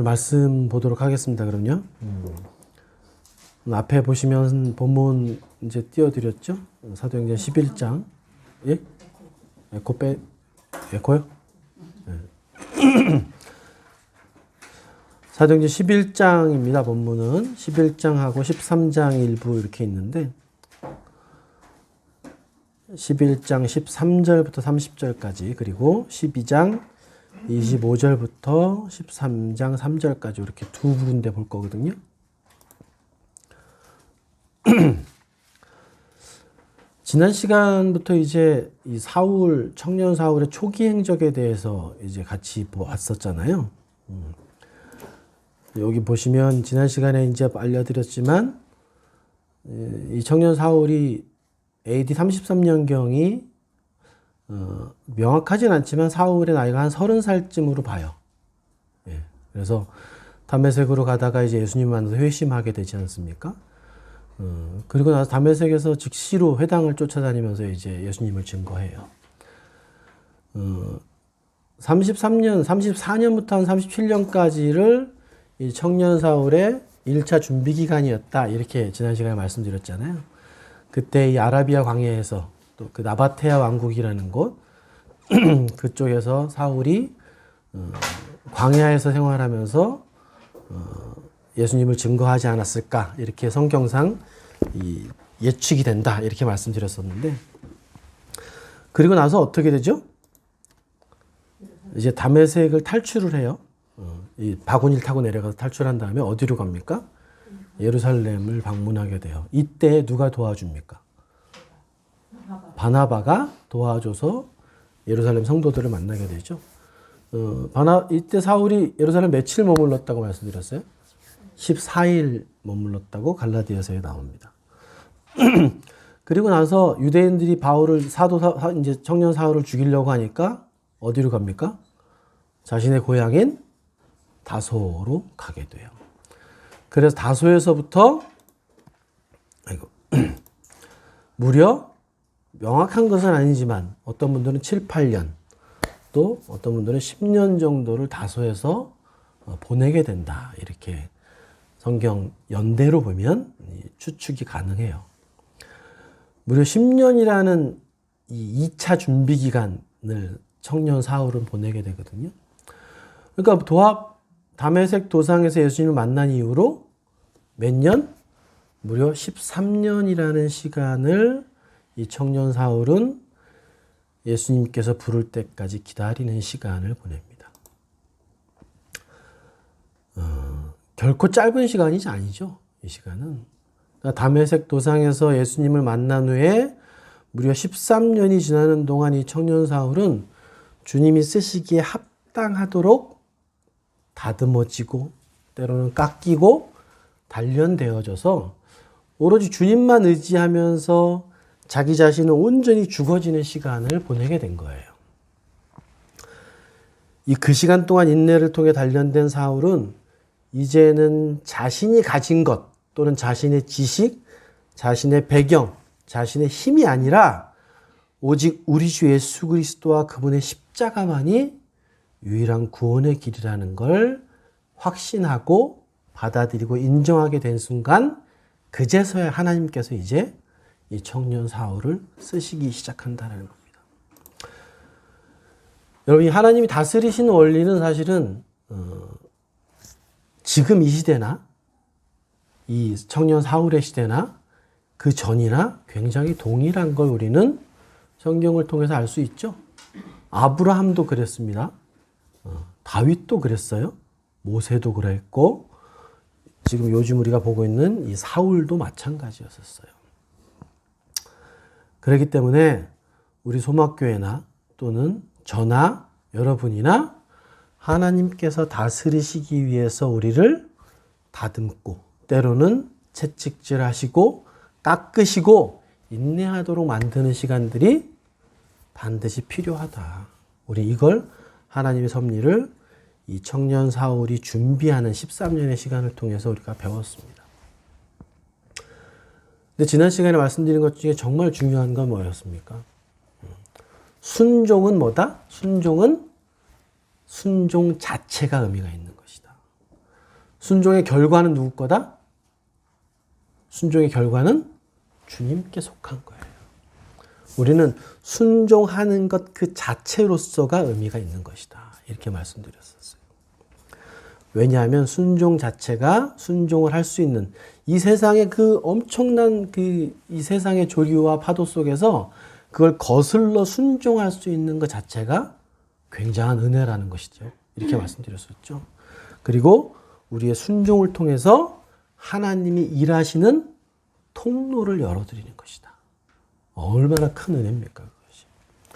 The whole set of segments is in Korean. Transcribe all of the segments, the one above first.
말씀 보도록 하겠습니다. 그럼요. 앞에 보시면 본문 이제 띄워드렸죠. 사도행전 11장. 예? 에코요? 네. 사도행전 11장입니다. 본문은 11장하고 13장 일부 이렇게 있는데 11장 13절부터 30절까지 그리고 12장 25절부터 13장 3절까지 이렇게 두 군데 볼 거거든요. 지난 시간부터 이제 이 사울, 청년 사울의 초기 행적에 대해서 이제 같이 봤었잖아요. 여기 보시면 지난 시간에 이제 알려드렸지만 이 청년 사울이 AD 33년경이 명확하진 않지만 사울의 나이가 한 30살쯤으로 봐요. 예. 그래서 다메섹으로 가다가 이제 예수님 만나서 회심하게 되지 않습니까? 그리고 나서 다메섹에서 즉시로 회당을 쫓아다니면서 이제 예수님을 증거해요. 34년부터 한 37년까지를 이 청년 사울의 1차 준비 기간이었다. 이렇게 지난 시간에 말씀드렸잖아요. 그때 이 아라비아 광야에서 또 그 나바테아 왕국이라는 곳 그쪽에서 사울이 광야에서 생활하면서 예수님을 증거하지 않았을까 이렇게 성경상 이 예측이 된다 이렇게 말씀드렸었는데 그리고 나서 어떻게 되죠? 이제 다메섹을 탈출을 해요. 이 바구니를 타고 내려가서 탈출한 다음에 어디로 갑니까? 예루살렘을 방문하게 돼요. 이때 누가 도와줍니까? 바나바가 도와줘서 예루살렘 성도들을 만나게 되죠. 이때 사울이 예루살렘 며칠 머물렀다고 말씀드렸어요? 14일 머물렀다고 갈라디아서에 나옵니다. 그리고 나서 유대인들이 바울을 이제 청년 사울을 죽이려고 하니까 어디로 갑니까? 자신의 고향인 다소로 가게 돼요. 그래서 다소에서부터 무려 명확한 것은 아니지만 어떤 분들은 7, 8년 또 어떤 분들은 10년 정도를 다소에서 보내게 된다. 이렇게 성경 연대로 보면 추측이 가능해요. 무려 10년이라는 이 2차 준비 기간을 청년 사울은 보내게 되거든요. 그러니까 다메섹 도상에서 예수님을 만난 이후로 몇 년? 무려 13년이라는 시간을 이 청년 사울은 예수님께서 부를 때까지 기다리는 시간을 보냅니다. 결코 짧은 시간이 아니죠. 이 시간은. 그러니까 다메섹 도상에서 예수님을 만난 후에 무려 13년이 지나는 동안 이 청년 사울은 주님이 쓰시기에 합당하도록 다듬어지고 때로는 깎이고 단련되어져서 오로지 주님만 의지하면서 자기 자신은 온전히 죽어지는 시간을 보내게 된 거예요. 그 시간 동안 인내를 통해 단련된 사울은 이제는 자신이 가진 것 또는 자신의 지식, 자신의 배경, 자신의 힘이 아니라 오직 우리 주 예수 그리스도와 그분의 십자가만이 유일한 구원의 길이라는 걸 확신하고 받아들이고 인정하게 된 순간 그제서야 하나님께서 이제 이 청년 사울을 쓰시기 시작한다는 겁니다. 여러분, 하나님이 다스리시는 원리는 사실은 지금 이 시대나 이 청년 사울의 시대나 그 전이나 굉장히 동일한 걸 우리는 성경을 통해서 알 수 있죠. 아브라함도 그랬습니다. 다윗도 그랬어요. 모세도 그랬고 지금 요즘 우리가 보고 있는 이 사울도 마찬가지였었어요. 그렇기 때문에 우리 소막교회나 또는 저나 여러분이나 하나님께서 다스리시기 위해서 우리를 다듬고 때로는 채찍질하시고 깎으시고 인내하도록 만드는 시간들이 반드시 필요하다. 우리 이걸 하나님의 섭리를 이 청년 사울이 준비하는 13년의 시간을 통해서 우리가 배웠습니다. 근데 지난 시간에 말씀드린 것 중에 정말 중요한 건 뭐였습니까? 순종은 뭐다? 순종은 순종 자체가 의미가 있는 것이다. 순종의 결과는 누구 거다? 순종의 결과는 주님께 속한 거예요. 우리는 순종하는 것 그 자체로서가 의미가 있는 것이다. 이렇게 말씀드렸었어요. 왜냐하면 순종 자체가 순종을 할 수 있는 이 세상의 그 엄청난 이 세상의 조류와 파도 속에서 그걸 거슬러 순종할 수 있는 것 자체가 굉장한 은혜라는 것이죠. 이렇게 말씀드렸었죠. 그리고 우리의 순종을 통해서 하나님이 일하시는 통로를 열어드리는 것이다. 얼마나 큰 은혜입니까, 그것이.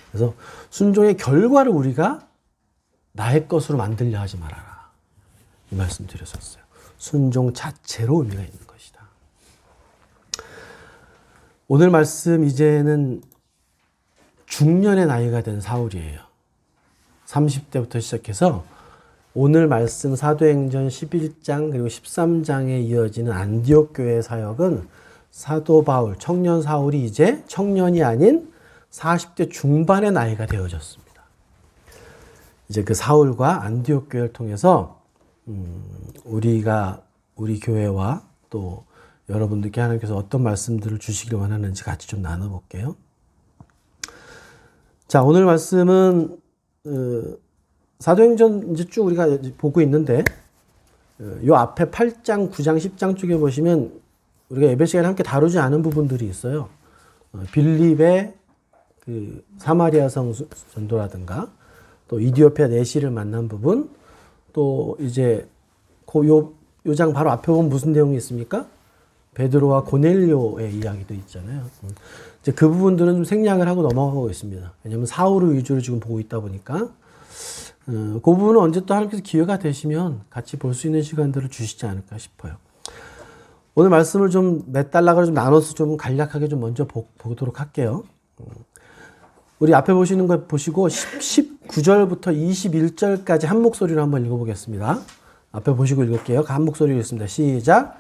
그래서 순종의 결과를 우리가 나의 것으로 만들려 하지 말아라. 이 말씀 드렸었어요. 순종 자체로 의미가 있는 것이다. 오늘 말씀 이제는 중년의 나이가 된 사울이에요. 30대부터 시작해서 오늘 말씀 사도행전 11장 그리고 13장에 이어지는 안디옥 교회의 사역은 사도 바울, 청년 사울이 이제 청년이 아닌 40대 중반의 나이가 되어졌습니다. 이제 그 사울과 안디옥 교회를 통해서 우리 교회와 또 여러분들께 하나님께서 어떤 말씀들을 주시길 원하는지 같이 좀 나눠볼게요. 자, 오늘 말씀은 사도행전 이제 쭉 우리가 보고 있는데 요 앞에 8장, 9장, 10장 쪽에 보시면 우리가 예배 시간에 함께 다루지 않은 부분들이 있어요. 빌립의 그 사마리아 성 전도라든가 또 이디오피아 내시를 만난 부분 또 이제 요 장 바로 앞에 보면 무슨 내용이 있습니까? 베드로와 고넬료의 이야기도 있잖아요. 이제 그 부분들은 좀 생략을 하고 넘어가고 있습니다. 왜냐하면 사울을 위주로 지금 보고 있다 보니까 그 부분은 언제 또 하나님께서 기회가 되시면 같이 볼 수 있는 시간들을 주시지 않을까 싶어요. 오늘 말씀을 좀 몇 단락을 좀 나눠서 좀 간략하게 좀 먼저 보도록 할게요. 우리 앞에 보시는 거 보시고 19절부터 21절까지 한 목소리로 한번 읽어보겠습니다. 앞에 보시고 읽을게요. 한 목소리로 읽습니다. 시작.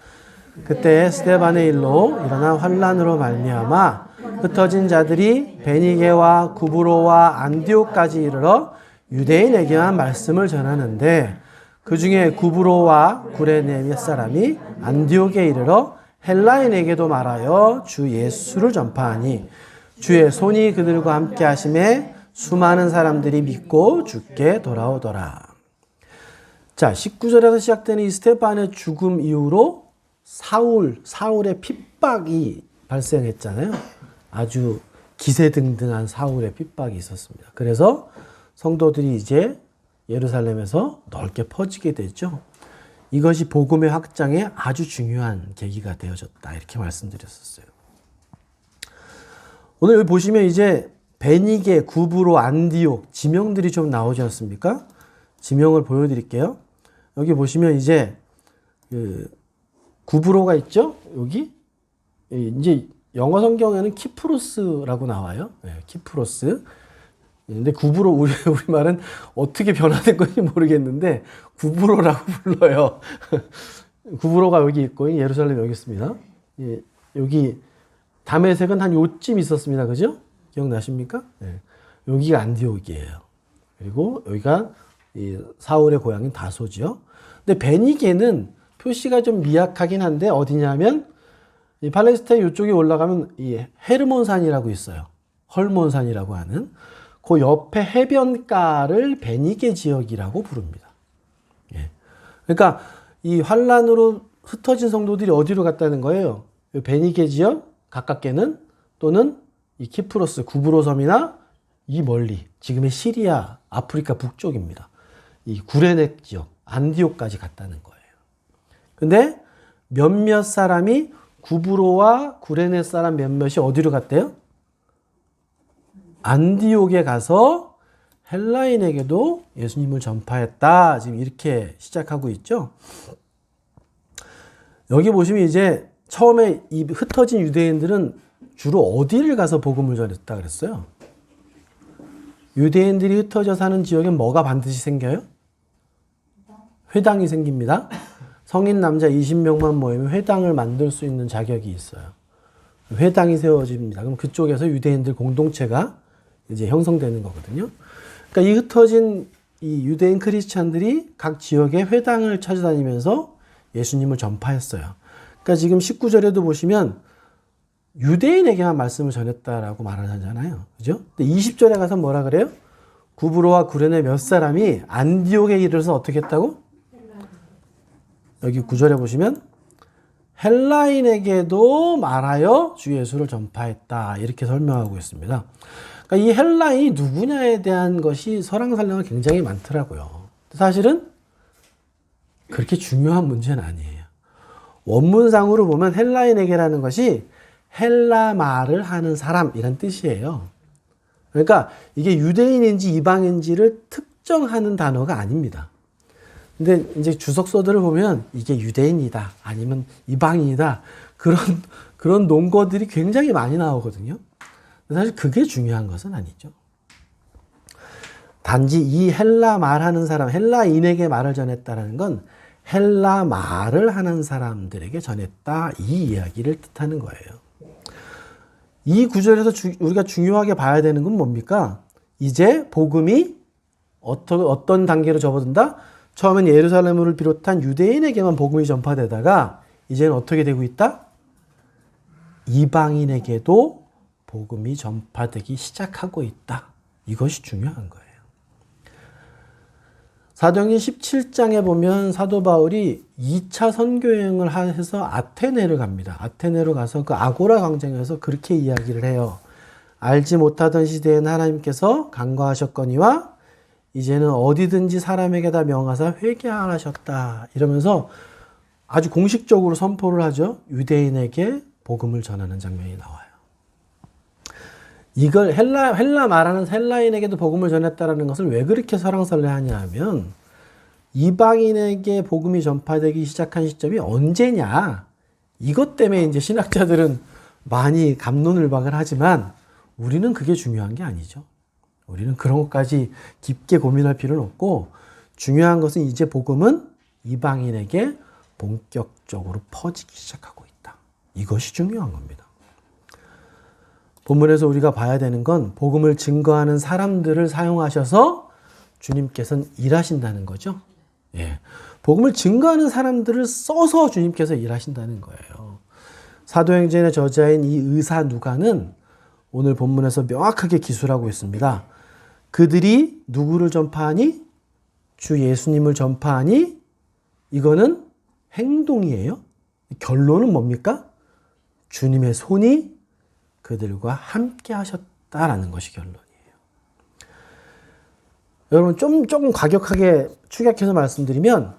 그때 스데반의 일로 일어난 환란으로 말미암아 흩어진 자들이 베니게와 구브로와 안디옥까지 이르러 유대인에게만 말씀을 전하는데 그 중에 구브로와 구레네 몇 사람이 안디옥에 이르러 헬라인에게도 말하여 주 예수를 전파하니 주의 손이 그들과 함께 하심에 수많은 사람들이 믿고 주께 돌아오더라. 자, 19절에서 시작되는 이 스데반의 죽음 이후로 사울의 핍박이 발생했잖아요. 아주 기세등등한 사울의 핍박이 있었습니다. 그래서 성도들이 이제 예루살렘에서 넓게 퍼지게 되죠. 이것이 복음의 확장에 아주 중요한 계기가 되어졌다. 이렇게 말씀드렸었어요. 오늘 여기 보시면 이제 베니게, 구브로, 안디옥 지명들이 좀 나오지 않습니까? 지명을 보여드릴게요. 여기 보시면 이제 구브로가 있죠? 여기 이제 영어 성경에는 키프로스라고 나와요. 네, 키프로스. 근데 구브로 우리 말은 어떻게 변화된 건지 모르겠는데 구브로라고 불러요. 구브로가 여기 있고 예루살렘 여기 있습니다. 예, 여기 다메섹은 한 요쯤 있었습니다. 그죠? 기억나십니까? 네. 여기가 안디옥이에요. 그리고 여기가 이 사울의 고향인 다소죠. 근데 베니게는 표시가 좀 미약하긴 한데 어디냐면 이 팔레스타인 이쪽에 올라가면 이 헤르몬산이라고 있어요. 헐몬산이라고 하는 그 옆에 해변가를 베니게 지역이라고 부릅니다. 예. 그러니까 이 환란으로 흩어진 성도들이 어디로 갔다는 거예요? 베니게 지역 가깝게는 또는 이 키프로스 구브로 섬이나 이 멀리 지금의 시리아 아프리카 북쪽입니다. 이 구레네 지역 안디옥까지 갔다는 거예요. 근데 몇몇 사람이 구브로와 구레네 사람 몇몇이 어디로 갔대요? 안디옥에 가서 헬라인에게도 예수님을 전파했다. 지금 이렇게 시작하고 있죠. 여기 보시면 이제 처음에 이 흩어진 유대인들은 주로 어디를 가서 복음을 전했다 그랬어요? 유대인들이 흩어져 사는 지역엔 뭐가 반드시 생겨요? 회당이 생깁니다. 성인 남자 20명만 모이면 회당을 만들 수 있는 자격이 있어요. 회당이 세워집니다. 그럼 그쪽에서 유대인들 공동체가 이제 형성되는 거거든요. 그러니까 이 흩어진 이 유대인 크리스찬들이 각 지역의 회당을 찾아다니면서 예수님을 전파했어요. 그러니까 지금 19절에도 보시면 유대인에게만 말씀을 전했다라고 말을 하잖아요. 그죠? 근데 20절에 가서 뭐라 그래요? 구브로와 구레네 몇 사람이 안디옥에 이르러서 어떻게 했다고? 여기 9절에 보시면 헬라인에게도 말하여 주 예수를 전파했다. 이렇게 설명하고 있습니다. 그러니까 이 헬라인이 누구냐에 대한 것이 설왕설래가 굉장히 많더라고요. 사실은 그렇게 중요한 문제는 아니에요. 원문상으로 보면 헬라인에게라는 것이 헬라 말을 하는 사람이란 뜻이에요. 그러니까 이게 유대인인지 이방인지를 특정하는 단어가 아닙니다. 근데 이제 주석서들을 보면 이게 유대인이다 아니면 이방인이다 그런 논거들이 굉장히 많이 나오거든요. 사실 그게 중요한 것은 아니죠. 단지 이 헬라 말하는 사람, 헬라인에게 말을 전했다라는 건 헬라 말을 하는 사람들에게 전했다 이 이야기를 뜻하는 거예요. 이 구절에서 우리가 중요하게 봐야 되는 건 뭡니까? 이제 복음이 어떤 단계로 접어든다? 처음엔 예루살렘을 비롯한 유대인에게만 복음이 전파되다가 이제는 어떻게 되고 있다? 이방인에게도 복음이 전파되기 시작하고 있다. 이것이 중요한 거예요. 사도행전 17장에 보면 사도 바울이 2차 선교여행을 해서 아테네를 갑니다. 아테네로 가서 그 아고라 광장에서 그렇게 이야기를 해요. 알지 못하던 시대에는 하나님께서 간과하셨거니와 이제는 어디든지 사람에게 다 명하사 회개하셨다. 이러면서 아주 공식적으로 선포를 하죠. 유대인에게 복음을 전하는 장면이 나와요. 이걸 헬라 말하는 헬라인에게도 복음을 전했다라는 것을 왜 그렇게 설왕설래하냐 하면 이방인에게 복음이 전파되기 시작한 시점이 언제냐 이것 때문에 이제 신학자들은 많이 갑론을박을 하지만 우리는 그게 중요한 게 아니죠. 우리는 그런 것까지 깊게 고민할 필요는 없고 중요한 것은 이제 복음은 이방인에게 본격적으로 퍼지기 시작하고 있다. 이것이 중요한 겁니다. 본문에서 우리가 봐야 되는 건 복음을 증거하는 사람들을 사용하셔서 주님께서는 일하신다는 거죠. 예. 복음을 증거하는 사람들을 써서 주님께서 일하신다는 거예요. 사도행전의 저자인 이 의사 누가는 오늘 본문에서 명확하게 기술하고 있습니다. 그들이 누구를 전파하니? 주 예수님을 전파하니? 이거는 행동이에요. 결론은 뭡니까? 주님의 손이 그들과 함께 하셨다라는 것이 결론이에요. 여러분 조금 과격하게 축약해서 말씀드리면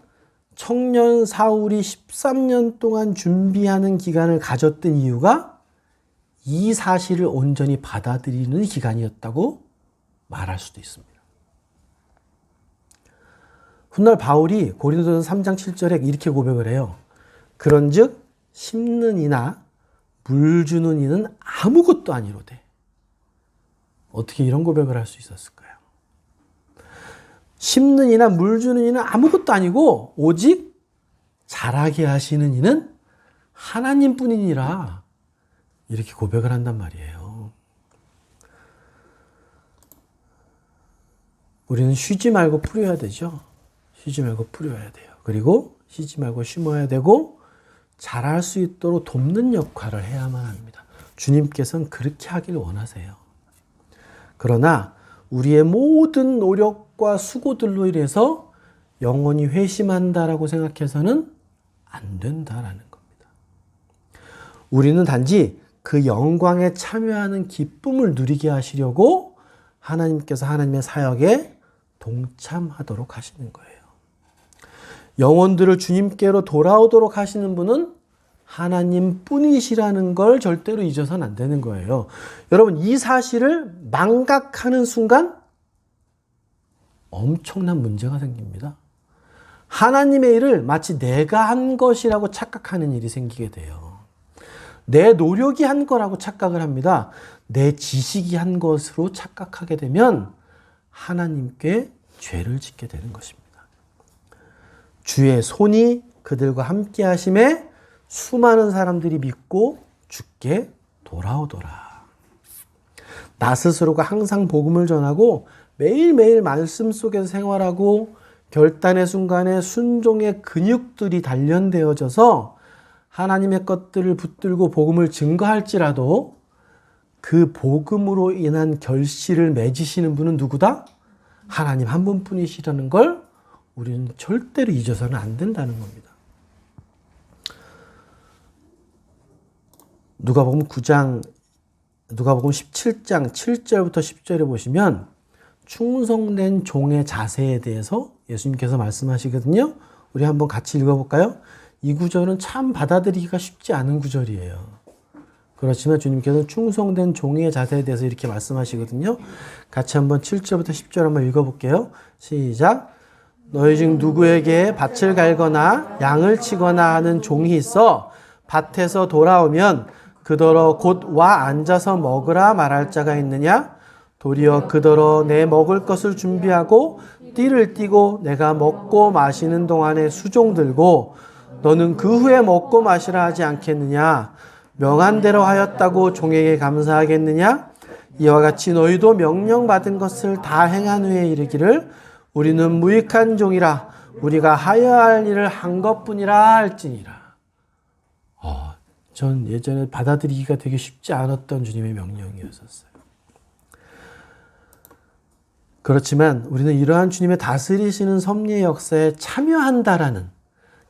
청년 사울이 13년 동안 준비하는 기간을 가졌던 이유가 이 사실을 온전히 받아들이는 기간이었다고 말할 수도 있습니다. 훗날 바울이 고린도전서 3장 7절에 이렇게 고백을 해요. 그런즉 심는 이나 물 주는 이는 아무것도 아니로되. 어떻게 이런 고백을 할 수 있었을까요? 심는 이나 물 주는 이는 아무것도 아니고 오직 자라게 하시는 이는 하나님뿐이니라. 이렇게 고백을 한단 말이에요. 우리는 쉬지 말고 풀어야 되죠. 쉬지 말고 풀어야 돼요. 그리고 쉬지 말고 심어야 되고 자랄 수 있도록 돕는 역할을 해야만 합니다. 주님께서는 그렇게 하길 원하세요. 그러나 우리의 모든 노력과 수고들로 인해서 영원히 회심한다라고 생각해서는 안 된다라는 겁니다. 우리는 단지 그 영광에 참여하는 기쁨을 누리게 하시려고 하나님께서 하나님의 사역에 동참하도록 하시는 거예요. 영혼들을 주님께로 돌아오도록 하시는 분은 하나님 뿐이시라는 걸 절대로 잊어서는 안 되는 거예요. 여러분, 이 사실을 망각하는 순간 엄청난 문제가 생깁니다. 하나님의 일을 마치 내가 한 것이라고 착각하는 일이 생기게 돼요. 내 노력이 한 거라고 착각을 합니다. 내 지식이 한 것으로 착각하게 되면 하나님께 죄를 짓게 되는 것입니다. 주의 손이 그들과 함께 하심에 수많은 사람들이 믿고 주께 돌아오더라. 나 스스로가 항상 복음을 전하고 매일매일 말씀 속에서 생활하고 결단의 순간에 순종의 근육들이 단련되어져서 하나님의 것들을 붙들고 복음을 증거할지라도 그 복음으로 인한 결실을 맺으시는 분은 누구다? 하나님 한 분뿐이시라는 걸 우리는 절대로 잊어서는 안 된다는 겁니다. 누가복음 17장 7절부터 10절에 보시면 충성된 종의 자세에 대해서 예수님께서 말씀하시거든요. 우리 한번 같이 읽어볼까요? 이 구절은 참 받아들이기가 쉽지 않은 구절이에요. 그렇지만 주님께서는 충성된 종의 자세에 대해서 이렇게 말씀하시거든요. 같이 한번 7절부터 10절 한번 읽어볼게요. 시작. 너희 중 누구에게 밭을 갈거나 양을 치거나 하는 종이 있어 밭에서 돌아오면 그더러 곧 와 앉아서 먹으라 말할 자가 있느냐? 도리어 그더러 내 먹을 것을 준비하고 띠를 띠고 내가 먹고 마시는 동안에 수종 들고 너는 그 후에 먹고 마시라 하지 않겠느냐? 명한대로 하였다고 종에게 감사하겠느냐? 이와 같이 너희도 명령받은 것을 다 행한 후에 이르기를 우리는 무익한 종이라 우리가 하여야 할 일을 한 것뿐이라 할지니라. 전 예전에 받아들이기가 되게 쉽지 않았던 주님의 명령이었었어요. 그렇지만 우리는 이러한 주님의 다스리시는 섭리의 역사에 참여한다라는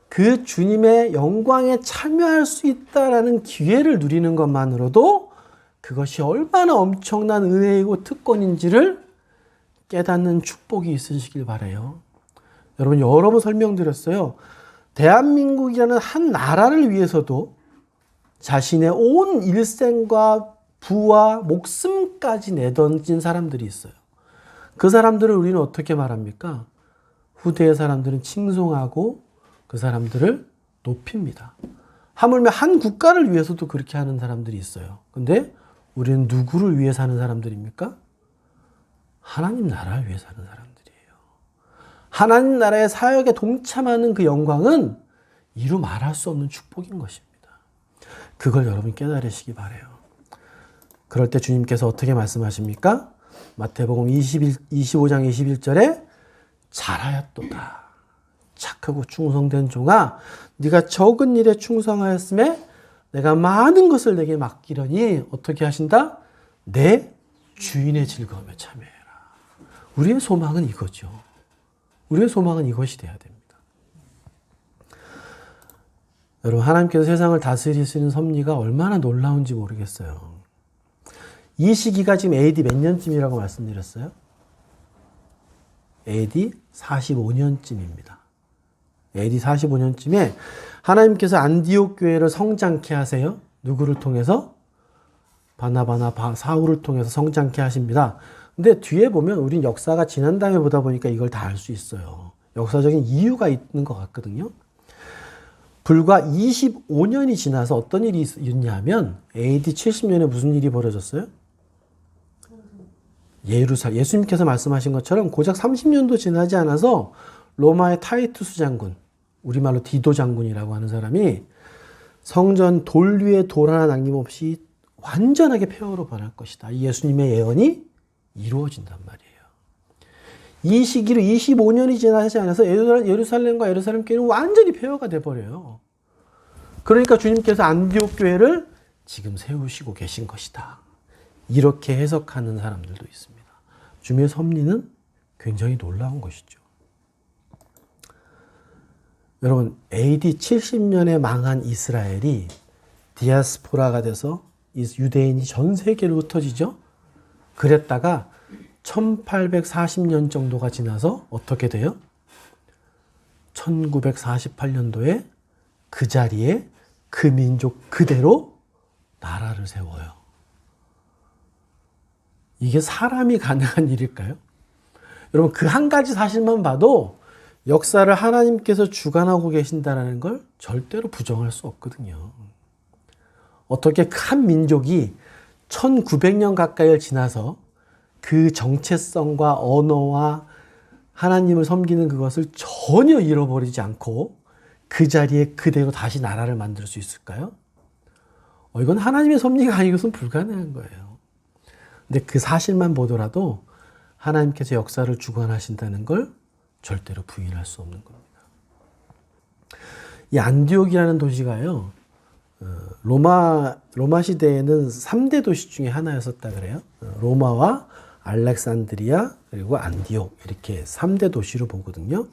그 주님의 영광에 참여할 수 있다라는 기회를 누리는 것만으로도 그것이 얼마나 엄청난 은혜이고 특권인지를 깨닫는 축복이 있으시길 바라요. 여러분 여러 번 설명드렸어요. 대한민국이라는 한 나라를 위해서도 자신의 온 일생과 부와 목숨까지 내던진 사람들이 있어요. 그 사람들을 우리는 어떻게 말합니까? 후대의 사람들은 칭송하고 그 사람들을 높입니다. 하물며 한 국가를 위해서도 그렇게 하는 사람들이 있어요. 근데 우리는 누구를 위해 사는 사람들입니까? 하나님 나라를 위해 사는 사람들이에요. 하나님 나라의 사역에 동참하는 그 영광은 이루 말할 수 없는 축복인 것입니다. 그걸 여러분 깨달으시기 바라요. 그럴 때 주님께서 어떻게 말씀하십니까? 마태복음 25장 21절에 잘하였도다. 착하고 충성된 종아, 네가 적은 일에 충성하였음에 내가 많은 것을 내게 맡기려니 어떻게 하신다? 내 주인의 즐거움에 참여해라. 우리의 소망은 이거죠. 우리의 소망은 이것이 돼야 됩니다. 여러분 하나님께서 세상을 다스리시는 섭리가 얼마나 놀라운지 모르겠어요. 이 시기가 지금 AD 몇 년쯤이라고 말씀드렸어요? AD 45년쯤입니다. AD 45년쯤에 하나님께서 안디옥 교회를 성장케 하세요. 누구를 통해서? 바나바나 사울을 통해서 성장케 하십니다. 근데 뒤에 보면 우린 역사가 지난 다음에 보다 보니까 이걸 다 알 수 있어요. 역사적인 이유가 있는 것 같거든요. 불과 25년이 지나서 어떤 일이 있냐면 AD 70년에 무슨 일이 벌어졌어요? 예수님께서 말씀하신 것처럼 고작 30년도 지나지 않아서 로마의 타이투스 장군, 우리말로 디도 장군이라고 하는 사람이 성전 돌 위에 돌 하나 남김없이 완전하게 폐허로 변할 것이다. 이 예수님의 예언이 이루어진단 말이에요. 이 시기로 25년이 지나지 않아서 예루살렘과 예루살렘 교회는 완전히 폐허가 돼버려요. 그러니까 주님께서 안디옥 교회를 지금 세우시고 계신 것이다. 이렇게 해석하는 사람들도 있습니다. 주님의 섭리는 굉장히 놀라운 것이죠. 여러분 AD 70년에 망한 이스라엘이 디아스포라가 돼서 유대인이 전 세계로 흩어지죠. 그랬다가 1840년 정도가 지나서 어떻게 돼요? 1948년도에 그 자리에 그 민족 그대로 나라를 세워요. 이게 사람이 가능한 일일까요? 여러분 그 한 가지 사실만 봐도 역사를 하나님께서 주관하고 계신다는 걸 절대로 부정할 수 없거든요. 어떻게 한 민족이 1900년 가까이를 지나서 그 정체성과 언어와 하나님을 섬기는 그것을 전혀 잃어버리지 않고 그 자리에 그대로 다시 나라를 만들 수 있을까요? 이건 하나님의 섭리가 아니고선 불가능한 거예요. 근데 그 사실만 보더라도 하나님께서 역사를 주관하신다는 걸 절대로 부인할 수 없는 겁니다. 이 안디옥이라는 도시가요, 로마 시대에는 3대 도시 중에 하나였었다 그래요. 로마와 알렉산드리아 그리고 안디옥 이렇게 3대 도시로 보거든요.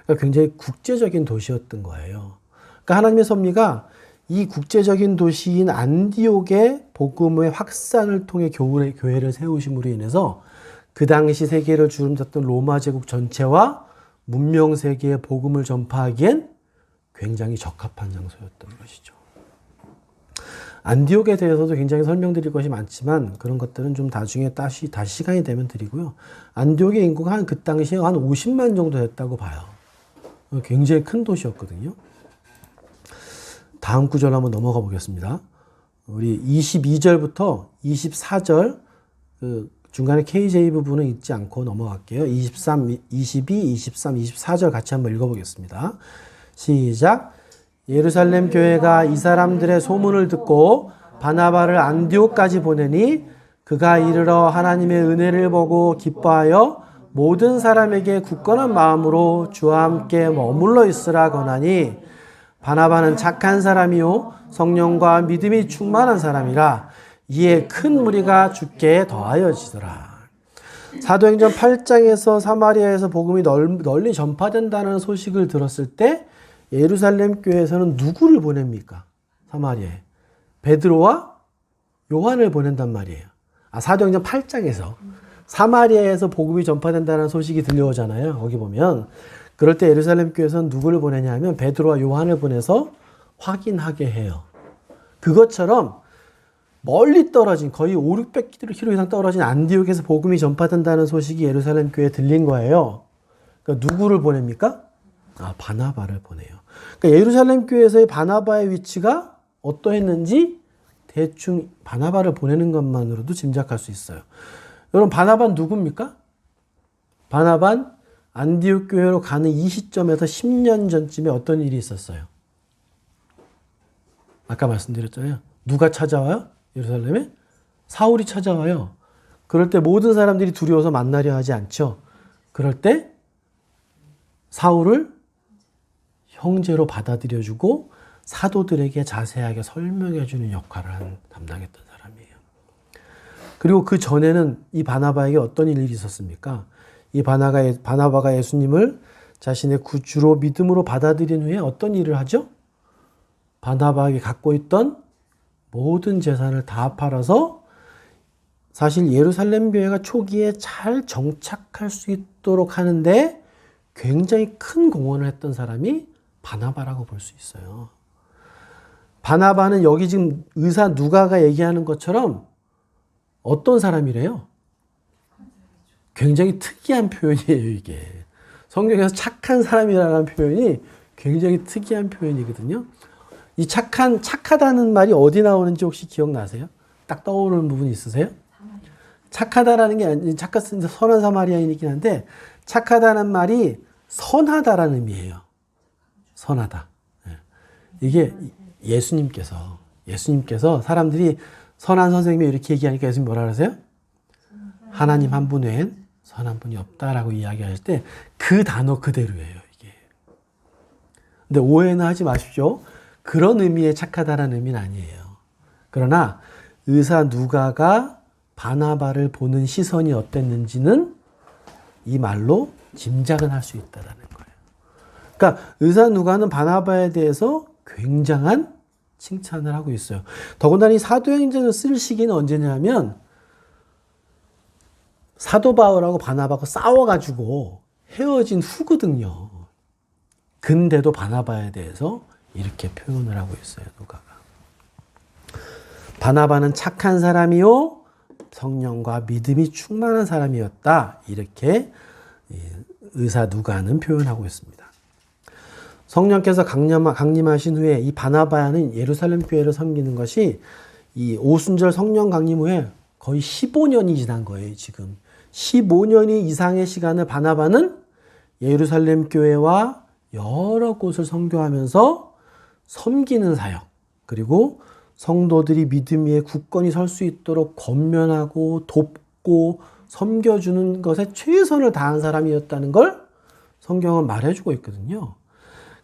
그러니까 굉장히 국제적인 도시였던 거예요. 그러니까 하나님의 섭리가 이 국제적인 도시인 안디옥의 복음의 확산을 통해 교회를 세우심으로 인해서 그 당시 세계를 주름잡던 로마 제국 전체와 문명 세계의 복음을 전파하기엔 굉장히 적합한 장소였던 것이죠. 안디옥에 대해서도 굉장히 설명드릴 것이 많지만 그런 것들은 좀 나중에 다시 시간이 되면 드리고요. 안디옥의 인구가 그 당시에 한 50만 정도 됐다고 봐요. 굉장히 큰 도시였거든요. 다음 구절 한번 넘어가 보겠습니다. 우리 22절부터 24절 중간에 KJ 부분은 잊지 않고 넘어갈게요. 22, 23, 24절 같이 한번 읽어보겠습니다. 시작. 예루살렘 교회가 이 사람들의 소문을 듣고 바나바를 안디옥까지 보내니 그가 이르러 하나님의 은혜를 보고 기뻐하여 모든 사람에게 굳건한 마음으로 주와 함께 머물러 있으라 권하니 바나바는 착한 사람이요 성령과 믿음이 충만한 사람이라 이에 큰 무리가 주께 더하여지더라. 사도행전 8장에서 사마리아에서 복음이 널리 전파된다는 소식을 들었을 때 예루살렘 교회에서는 누구를 보냅니까? 사마리아에. 베드로와 요한을 보낸단 말이에요. 사도행전 8장에서. 사마리아에서 복음이 전파된다는 소식이 들려오잖아요. 거기 보면. 그럴 때 예루살렘 교회에서는 누구를 보내냐 하면 베드로와 요한을 보내서 확인하게 해요. 그것처럼 멀리 떨어진 거의 500-600km 이상 떨어진 안디옥에서 복음이 전파된다는 소식이 예루살렘 교회에 들린 거예요. 그러니까 누구를 보냅니까? 바나바를 보내요. 그러니까 예루살렘 교회에서의 바나바의 위치가 어떠했는지 대충 바나바를 보내는 것만으로도 짐작할 수 있어요. 여러분 바나바는 누굽니까? 바나바는 안디옥 교회로 가는 이 시점에서 10년 전쯤에 어떤 일이 있었어요? 아까 말씀드렸잖아요. 누가 찾아와요? 예루살렘에? 사울이 찾아와요. 그럴 때 모든 사람들이 두려워서 만나려 하지 않죠. 그럴 때 사울을 형제로 받아들여주고 사도들에게 자세하게 설명해주는 역할을 담당했던 사람이에요. 그리고 그 전에는 이 바나바에게 어떤 일이 있었습니까? 이 바나바가 예수님을 자신의 구주로 믿음으로 받아들인 후에 어떤 일을 하죠? 바나바에게 갖고 있던 모든 재산을 다 팔아서 사실 예루살렘 교회가 초기에 잘 정착할 수 있도록 하는데 굉장히 큰 공헌을 했던 사람이 바나바라고 볼 수 있어요. 바나바는 여기 지금 의사 누가가 얘기하는 것처럼 어떤 사람이래요? 굉장히 특이한 표현이에요, 이게. 성경에서 착한 사람이라는 표현이 굉장히 특이한 표현이거든요. 이 착하다는 말이 어디 나오는지 혹시 기억나세요? 딱 떠오르는 부분 있으세요? 착하다라는 게 아니, 선한 사마리아인이긴 한데, 착하다는 말이 선하다라는 의미예요. 선하다. 이게 예수님께서 사람들이 선한 선생님이 이렇게 얘기하니까 예수님 뭐라 그러세요? 하나님 한 분 외엔 선한 분이 없다라고 이야기하실 때 그 단어 그대로예요, 이게. 근데 오해는 하지 마십시오. 그런 의미의 착하다라는 의미는 아니에요. 그러나 의사 누가가 바나바를 보는 시선이 어땠는지는 이 말로 짐작은 할 수 있다라는 거예요. 그러니까 의사 누가는 바나바에 대해서 굉장한 칭찬을 하고 있어요. 더군다나 이 사도행전을 쓸 시기는 언제냐면 사도 바울하고 바나바가 싸워가지고 헤어진 후거든요. 근데도 바나바에 대해서 이렇게 표현을 하고 있어요, 누가가. 바나바는 착한 사람이요 성령과 믿음이 충만한 사람이었다. 이렇게 의사 누가는 표현하고 있습니다. 성령께서 강림하신 후에 이 바나바는 예루살렘 교회를 섬기는 것이 이 오순절 성령 강림 후에 거의 15년이 지난 거예요, 지금. 15년이 이상의 시간을 바나바는 예루살렘 교회와 여러 곳을 선교하면서 섬기는 사역, 그리고 성도들이 믿음 위에 굳건히 설 수 있도록 권면하고 돕고 섬겨주는 것에 최선을 다한 사람이었다는 걸 성경은 말해주고 있거든요.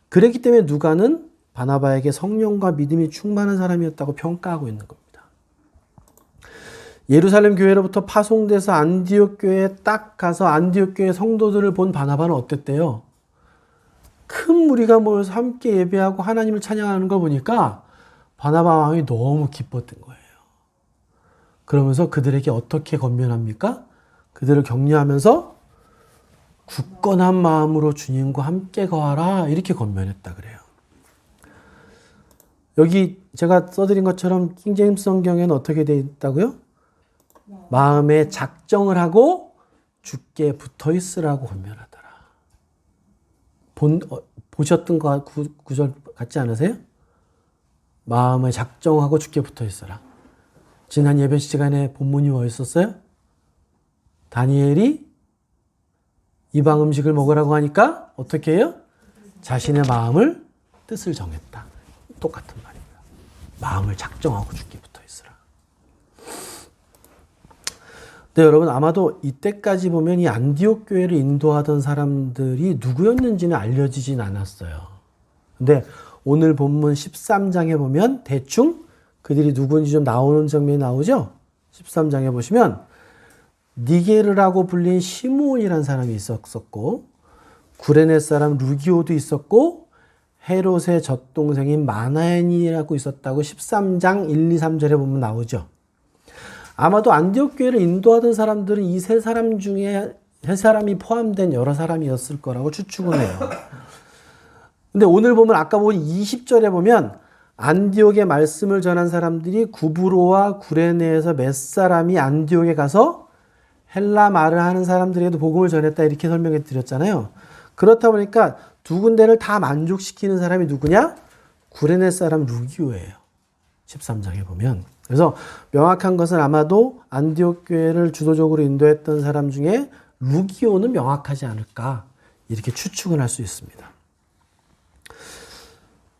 그랬기 때문에 누가는 바나바에게 성령과 믿음이 충만한 사람이었다고 평가하고 있는 겁니다. 예루살렘 교회로부터 파송돼서 안디옥 교회에 딱 가서 안디옥 교회 성도들을 본 바나바는 어땠대요? 큰 무리가 모여서 함께 예배하고 하나님을 찬양하는 걸 보니까 바나바 왕이 너무 기뻤던 거예요. 그러면서 그들에게 어떻게 권면합니까? 그들을 격려하면서 굳건한 마음으로 주님과 함께 거하라 이렇게 권면했다 그래요. 여기 제가 써드린 것처럼 킹제임스 성경에는 어떻게 되어 있다고요? 마음에 작정을 하고 주께 붙어 있으라고 권면하더라. 보셨던 구절 같지 않으세요? 마음에 작정하고 주께 붙어 있어라. 지난 예배 시간에 본문이 뭐였었어요? 다니엘이 이방 음식을 먹으라고 하니까 어떻게 해요? 자신의 마음을 뜻을 정했다. 똑같은 말입니다. 마음을 작정하고 주께 붙어 있으라. 네, 여러분 아마도 이때까지 보면 이 안디옥 교회를 인도하던 사람들이 누구였는지는 알려지진 않았어요. 근데 오늘 본문 13장에 보면 대충 그들이 누구인지 좀 나오는 장면이 나오죠? 13장에 보시면 니게르라고 불린 시므온이라는 사람이 있었고 구레네 사람 루기오도 있었고 헤롯의 젖동생인 마나엔이라고 있었다고 13장 1, 2, 3절에 보면 나오죠. 아마도 안디옥 교회를 인도하던 사람들은 이 세 사람 중에 세 사람이 포함된 여러 사람이었을 거라고 추측을 해요. 근데 오늘 보면 아까 본 20절에 보면 안디옥의 말씀을 전한 사람들이 구브로와 구레네에서 몇 사람이 안디옥에 가서 헬라 말을 하는 사람들에게도 복음을 전했다 이렇게 설명해 드렸잖아요. 그렇다 보니까 두 군데를 다 만족시키는 사람이 누구냐? 구레네 사람 루기오예요. 13장에 보면. 그래서 명확한 것은 아마도 안디옥 교회를 주도적으로 인도했던 사람 중에 루기오는 명확하지 않을까 이렇게 추측을 할 수 있습니다.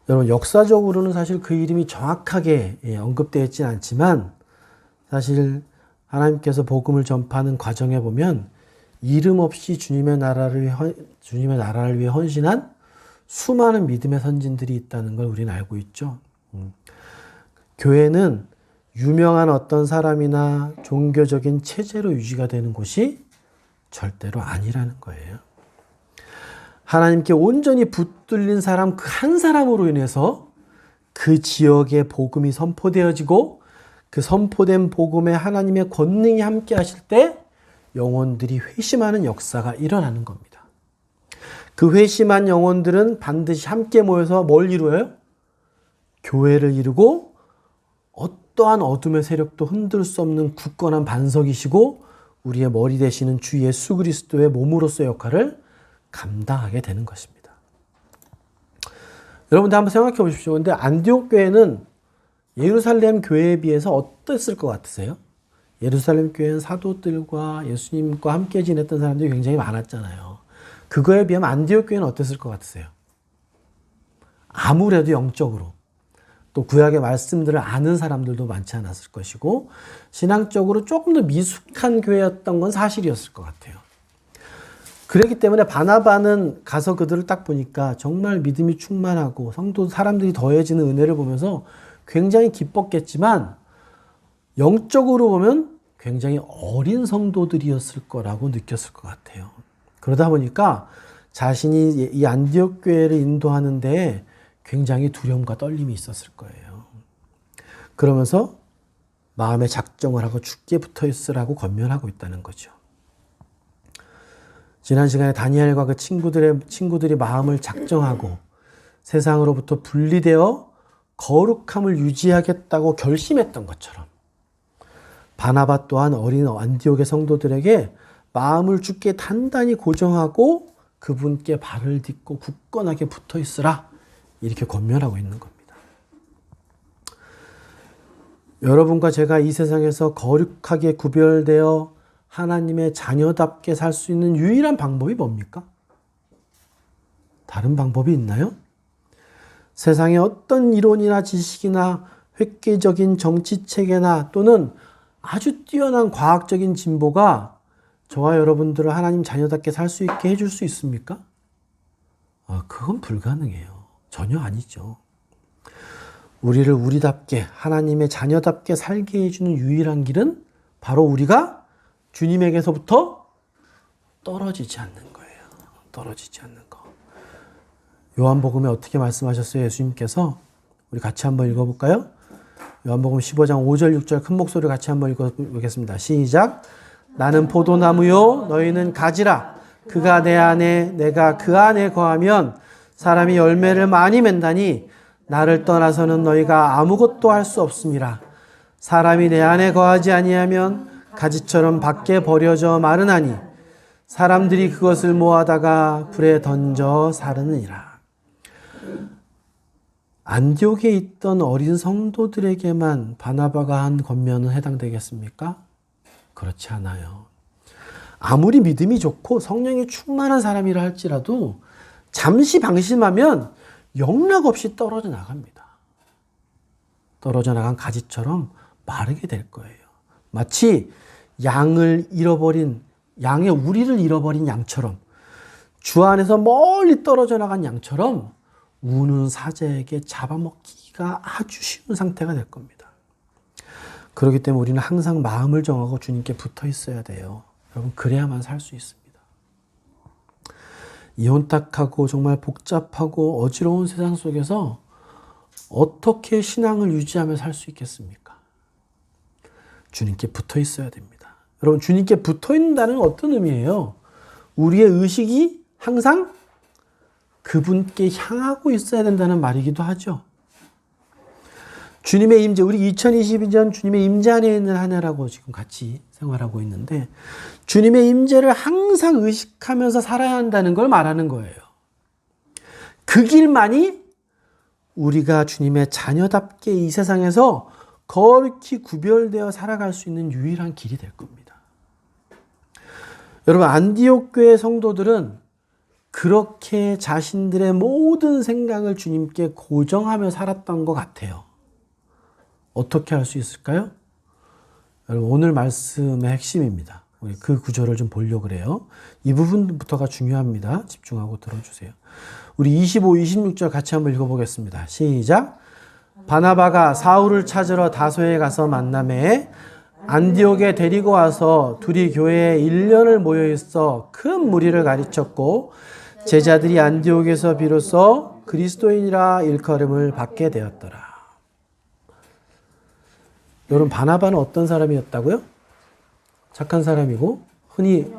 여러분 역사적으로는 사실 그 이름이 정확하게 언급되어 있지는 않지만 사실 하나님께서 복음을 전파하는 과정에 보면 이름 없이 주님의 나라를 위해 헌신한 수많은 믿음의 선진들이 있다는 걸 우리는 알고 있죠. 교회는 유명한 어떤 사람이나 종교적인 체제로 유지가 되는 곳이 절대로 아니라는 거예요. 하나님께 온전히 붙들린 사람 그 한 사람으로 인해서 그 지역의 복음이 선포되어지고 그 선포된 복음에 하나님의 권능이 함께 하실 때 영혼들이 회심하는 역사가 일어나는 겁니다. 그 회심한 영혼들은 반드시 함께 모여서 뭘 이루어요? 교회를 이루고 어떠한 어둠의 세력도 흔들 수 없는 굳건한 반석이시고 우리의 머리 되시는 주 예수 그리스도의 몸으로서의 역할을 감당하게 되는 것입니다. 여러분들 한번 생각해 보십시오. 근데 안디옥 교회는 예루살렘 교회에 비해서 어땠을 것 같으세요? 예루살렘 교회는 사도들과 예수님과 함께 지냈던 사람들이 굉장히 많았잖아요. 그거에 비하면 안디옥 교회는 어땠을 것 같으세요? 아무래도 영적으로 또 구약의 말씀들을 아는 사람들도 많지 않았을 것이고 신앙적으로 조금 더 미숙한 교회였던 건 사실이었을 것 같아요. 그렇기 때문에 바나바는 가서 그들을 딱 보니까 정말 믿음이 충만하고 성도 사람들이 더해지는 은혜를 보면서 굉장히 기뻤겠지만 영적으로 보면 굉장히 어린 성도들이었을 거라고 느꼈을 것 같아요. 그러다 보니까 자신이 이 안디옥 교회를 인도하는 데에 굉장히 두려움과 떨림이 있었을 거예요. 그러면서 마음에 작정을 하고 주께 붙어 있으라고 권면하고 있다는 거죠. 지난 시간에 다니엘과 그 친구들이 마음을 작정하고 세상으로부터 분리되어 거룩함을 유지하겠다고 결심했던 것처럼 바나바 또한 어린 안디옥의 성도들에게 마음을 주께 단단히 고정하고 그분께 발을 딛고 굳건하게 붙어 있으라 이렇게 권면하고 있는 겁니다. 여러분과 제가 이 세상에서 거룩하게 구별되어 하나님의 자녀답게 살 수 있는 유일한 방법이 뭡니까? 다른 방법이 있나요? 세상의 어떤 이론이나 지식이나 획기적인 정치체계나 또는 아주 뛰어난 과학적인 진보가 저와 여러분들을 하나님 자녀답게 살 수 있게 해줄 수 있습니까? 그건 불가능해요. 전혀 아니죠. 우리를 우리답게 하나님의 자녀답게 살게 해주는 유일한 길은 바로 우리가 주님에게서부터 떨어지지 않는 거예요. 떨어지지 않는 거. 요한복음에 어떻게 말씀하셨어요? 예수님께서. 우리 같이 한번 읽어볼까요? 요한복음 15장 5절 6절 큰 목소리로 같이 한번 읽어보겠습니다. 시작. 나는 포도나무요 너희는 가지라. 그가 내 안에 내가 그 안에 거하면 사람이 열매를 많이 맺다니 나를 떠나서는 너희가 아무것도 할 수 없음이라. 사람이 내 안에 거하지 아니하면 가지처럼 밖에 버려져 마르나니 사람들이 그것을 모아다가 불에 던져 사르느니라. 안디옥에 있던 어린 성도들에게만 바나바가 한 권면은 해당되겠습니까? 그렇지 않아요. 아무리 믿음이 좋고 성령이 충만한 사람이라 할지라도 잠시 방심하면 영락없이 떨어져 나갑니다. 떨어져 나간 가지처럼 마르게 될 거예요. 마치 양의 우리를 잃어버린 양처럼, 주 안에서 멀리 떨어져 나간 양처럼 우는 사자에게 잡아먹기가 아주 쉬운 상태가 될 겁니다. 그렇기 때문에 우리는 항상 마음을 정하고 주님께 붙어 있어야 돼요. 여러분, 그래야만 살 수 있습니다. 이혼탁하고 정말 복잡하고 어지러운 세상 속에서 어떻게 신앙을 유지하며 살 수 있겠습니까? 주님께 붙어 있어야 됩니다. 여러분, 주님께 붙어 있는다는 어떤 의미예요? 우리의 의식이 항상 그분께 향하고 있어야 된다는 말이기도 하죠. 주님의 임재, 우리 2022년 주님의 임재 안에 있는 한 해라고 지금 같이 생활하고 있는데, 주님의 임재를 항상 의식하면서 살아야 한다는 걸 말하는 거예요. 그 길만이 우리가 주님의 자녀답게 이 세상에서 거룩히 구별되어 살아갈 수 있는 유일한 길이 될 겁니다. 여러분, 안디옥 교회 성도들은 그렇게 자신들의 모든 생각을 주님께 고정하며 살았던 것 같아요. 어떻게 할 수 있을까요? 여러분, 오늘 말씀의 핵심입니다. 우리 그 구절을 좀 보려고 그래요. 이 부분부터가 중요합니다. 집중하고 들어주세요. 우리 25, 26절 같이 한번 읽어보겠습니다. 시작. 바나바가 사울을 찾으러 다소에 가서 만나매 안디옥에 데리고 와서 둘이 교회에 1년을 모여있어 큰 무리를 가르쳤고 제자들이 안디옥에서 비로소 그리스도인이라 일컬음을 받게 되었더라. 여러분, 바나바는 어떤 사람이었다고요? 착한 사람이고, 흔히,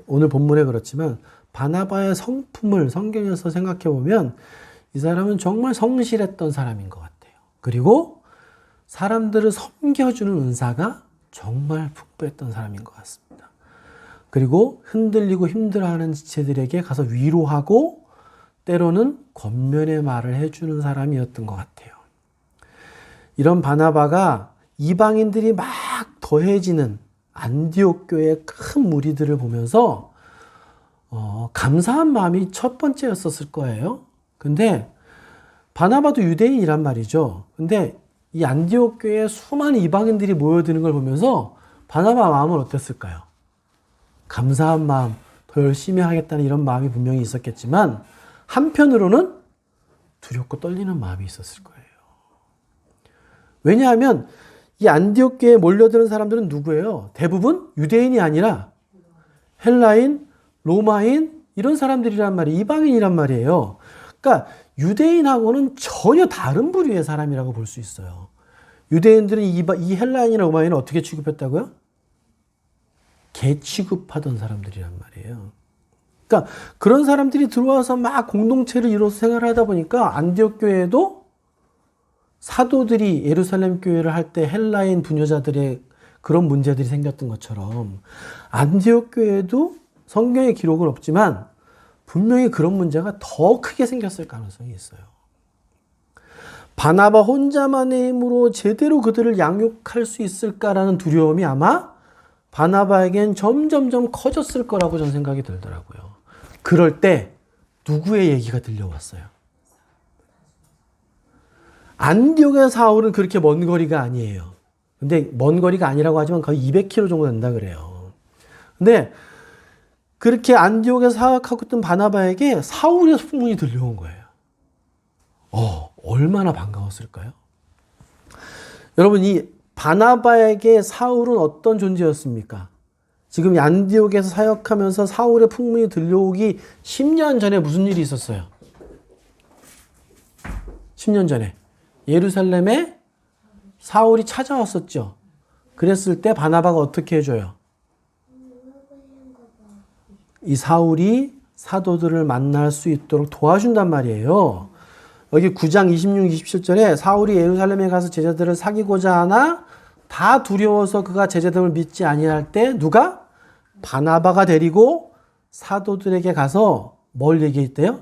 오늘 본문에 그렇지만, 바나바의 성품을 성경에서 생각해 보면, 이 사람은 정말 성실했던 사람인 것 같아요. 그리고 사람들을 섬겨주는 은사가 정말 풍부했던 사람인 것 같습니다. 그리고 흔들리고 힘들어하는 지체들에게 가서 위로하고, 때로는 권면의 말을 해주는 사람이었던 것 같아요. 이런 바나바가 이방인들이 막 더해지는 안디옥 교회의 큰 무리들을 보면서 감사한 마음이 첫 번째였었을 거예요. 근데 바나바도 유대인이란 말이죠. 근데 이 안디옥 교회에 수많은 이방인들이 모여드는 걸 보면서 바나바 마음은 어땠을까요? 감사한 마음, 더 열심히 하겠다는 이런 마음이 분명히 있었겠지만 한편으로는 두렵고 떨리는 마음이 있었을 거예요. 왜냐하면 이 안디옥 교회에 몰려드는 사람들은 누구예요? 대부분 유대인이 아니라 헬라인, 로마인 이런 사람들이란 말이에요. 이방인이란 말이에요. 그러니까 유대인하고는 전혀 다른 부류의 사람이라고 볼 수 있어요. 유대인들은 이 헬라인이나 로마인을 어떻게 취급했다고요? 개 취급하던 사람들이란 말이에요. 그러니까 그런 사람들이 들어와서 막 공동체를 이뤄서 생활하다 보니까 안디옥 교회에도 사도들이 예루살렘 교회를 할 때 헬라인 부녀자들의 그런 문제들이 생겼던 것처럼 안디옥 교회에도 성경의 기록은 없지만 분명히 그런 문제가 더 크게 생겼을 가능성이 있어요. 바나바 혼자만의 힘으로 제대로 그들을 양육할 수 있을까라는 두려움이 아마 바나바에겐 점점점 커졌을 거라고 저는 생각이 들더라고요. 그럴 때 누구의 얘기가 들려왔어요? 안디옥의 사울은 그렇게 먼 거리가 아니에요. 근데 먼 거리가 아니라고 하지만 거의 200km 정도 된다 그래요. 근데 그렇게 안디옥에서 사역하고 있던 바나바에게 사울의 소문이 들려온 거예요. 얼마나 반가웠을까요? 여러분, 이 바나바에게 사울은 어떤 존재였습니까? 지금 안디옥에서 사역하면서 사울의 풍문이 들려오기 10년 전에 무슨 일이 있었어요? 10년 전에 예루살렘에 사울이 찾아왔었죠. 그랬을 때 바나바가 어떻게 해줘요? 이 사울이 사도들을 만날 수 있도록 도와준단 말이에요. 여기 9장 26, 27절에 사울이 예루살렘에 가서 제자들을 사귀고자 하나 다 두려워서 그가 제자들을 믿지 아니할 때 누가? 바나바가 데리고 사도들에게 가서 뭘 얘기했대요?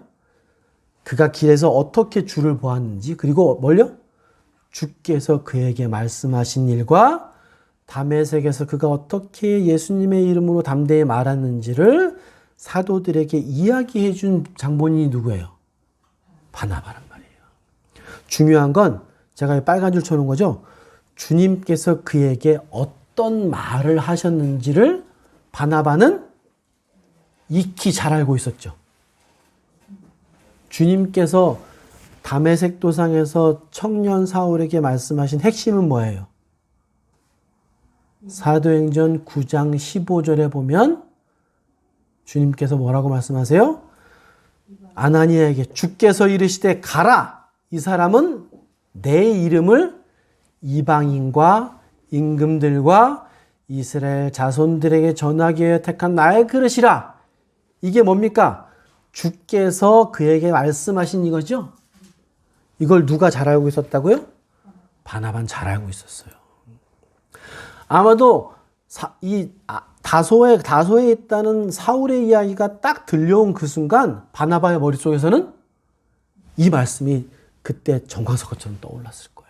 그가 길에서 어떻게 주를 보았는지, 그리고 뭘요? 주께서 그에게 말씀하신 일과 다메섹에서 그가 어떻게 예수님의 이름으로 담대히 말했는지를 사도들에게 이야기해 준 장본인이 누구예요? 바나바란 말이에요. 중요한 건 제가 빨간 줄 쳐놓은 거죠. 주님께서 그에게 어떤 말을 하셨는지를 바나바는 익히 잘 알고 있었죠. 주님께서 다메섹 도상에서 청년 사울에게 말씀하신 핵심은 뭐예요? 사도행전 9장 15절에 보면 주님께서 뭐라고 말씀하세요? 아나니아에게 주께서 이르시되 가라! 이 사람은 내 이름을 이방인과 임금들과 이스라엘 자손들에게 전하기 위해 택한 나의 그릇이라. 이게 뭡니까? 주께서 그에게 말씀하신 이거죠? 이걸 누가 잘 알고 있었다고요? 바나바는 잘 알고 있었어요. 아마도 다소에 있다는 사울의 이야기가 딱 들려온 그 순간 바나바의 머릿속에서는 이 말씀이 그때 정광석처럼 떠올랐을 거예요.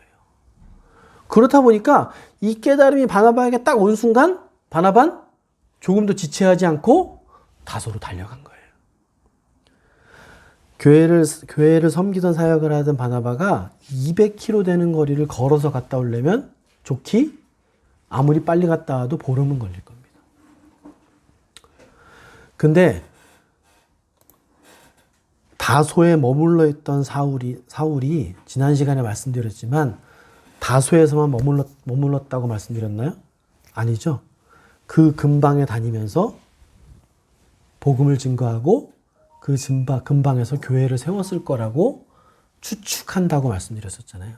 그렇다 보니까 이 깨달음이 바나바에게 딱 온 순간 바나바는 조금도 지체하지 않고 다소로 달려간 거예요. 교회를 섬기던 사역을 하던 바나바가 200km 되는 거리를 걸어서 갔다 오려면 좋기 아무리 빨리 갔다 와도 보름은 걸릴 겁니다. 근데 다소에 머물러 있던 사울이 지난 시간에 말씀드렸지만 다소에서만 머물렀다고 말씀드렸나요? 아니죠. 그 근방에 다니면서 복음을 증거하고 그 근방에서 교회를 세웠을 거라고 추측한다고 말씀드렸었잖아요.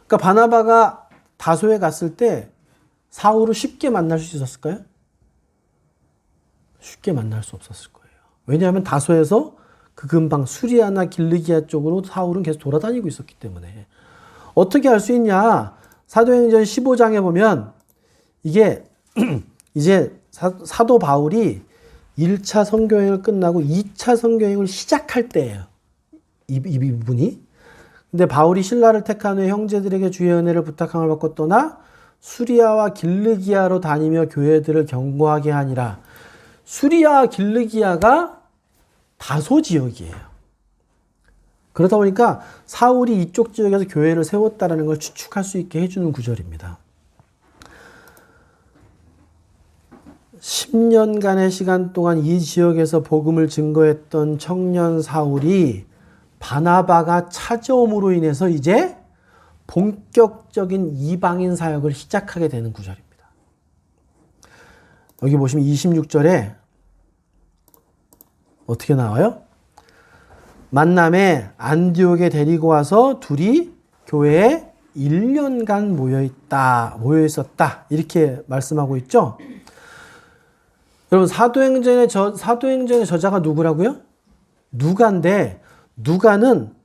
그러니까 바나바가 다소에 갔을 때 사울을 쉽게 만날 수 있었을까요? 쉽게 만날 수 없었을 거예요. 왜냐하면 다소에서 그 근방 수리아나 길르기아 쪽으로 사울은 계속 돌아다니고 있었기 때문에. 어떻게 할 수 있냐? 사도행전 15장에 보면 이게 이제 사도 바울이 1차 선교여행을 끝나고 2차 선교여행을 시작할 때예요. 이 부분이. 근데 바울이 신라를 택한 후에 형제들에게 주의 은혜를 부탁함을 받고 떠나 수리아와 길르기아로 다니며 교회들을 경고하게 하니라. 수리아와 길르기아가 다소 지역이에요. 그러다 보니까 사울이 이쪽 지역에서 교회를 세웠다는 걸 추측할 수 있게 해주는 구절입니다. 10년간의 시간 동안 이 지역에서 복음을 증거했던 청년 사울이 바나바가 찾아옴으로 인해서 이제 본격적인 이방인 사역을 시작하게 되는 구절입니다. 여기 보시면 26절에 어떻게 나와요? 만남에 안디옥에 데리고 와서 둘이 교회에 1년간 모여 있었다. 이렇게 말씀하고 있죠. 여러분 사도행전의 저자가 누구라고요? 누가인데 누가는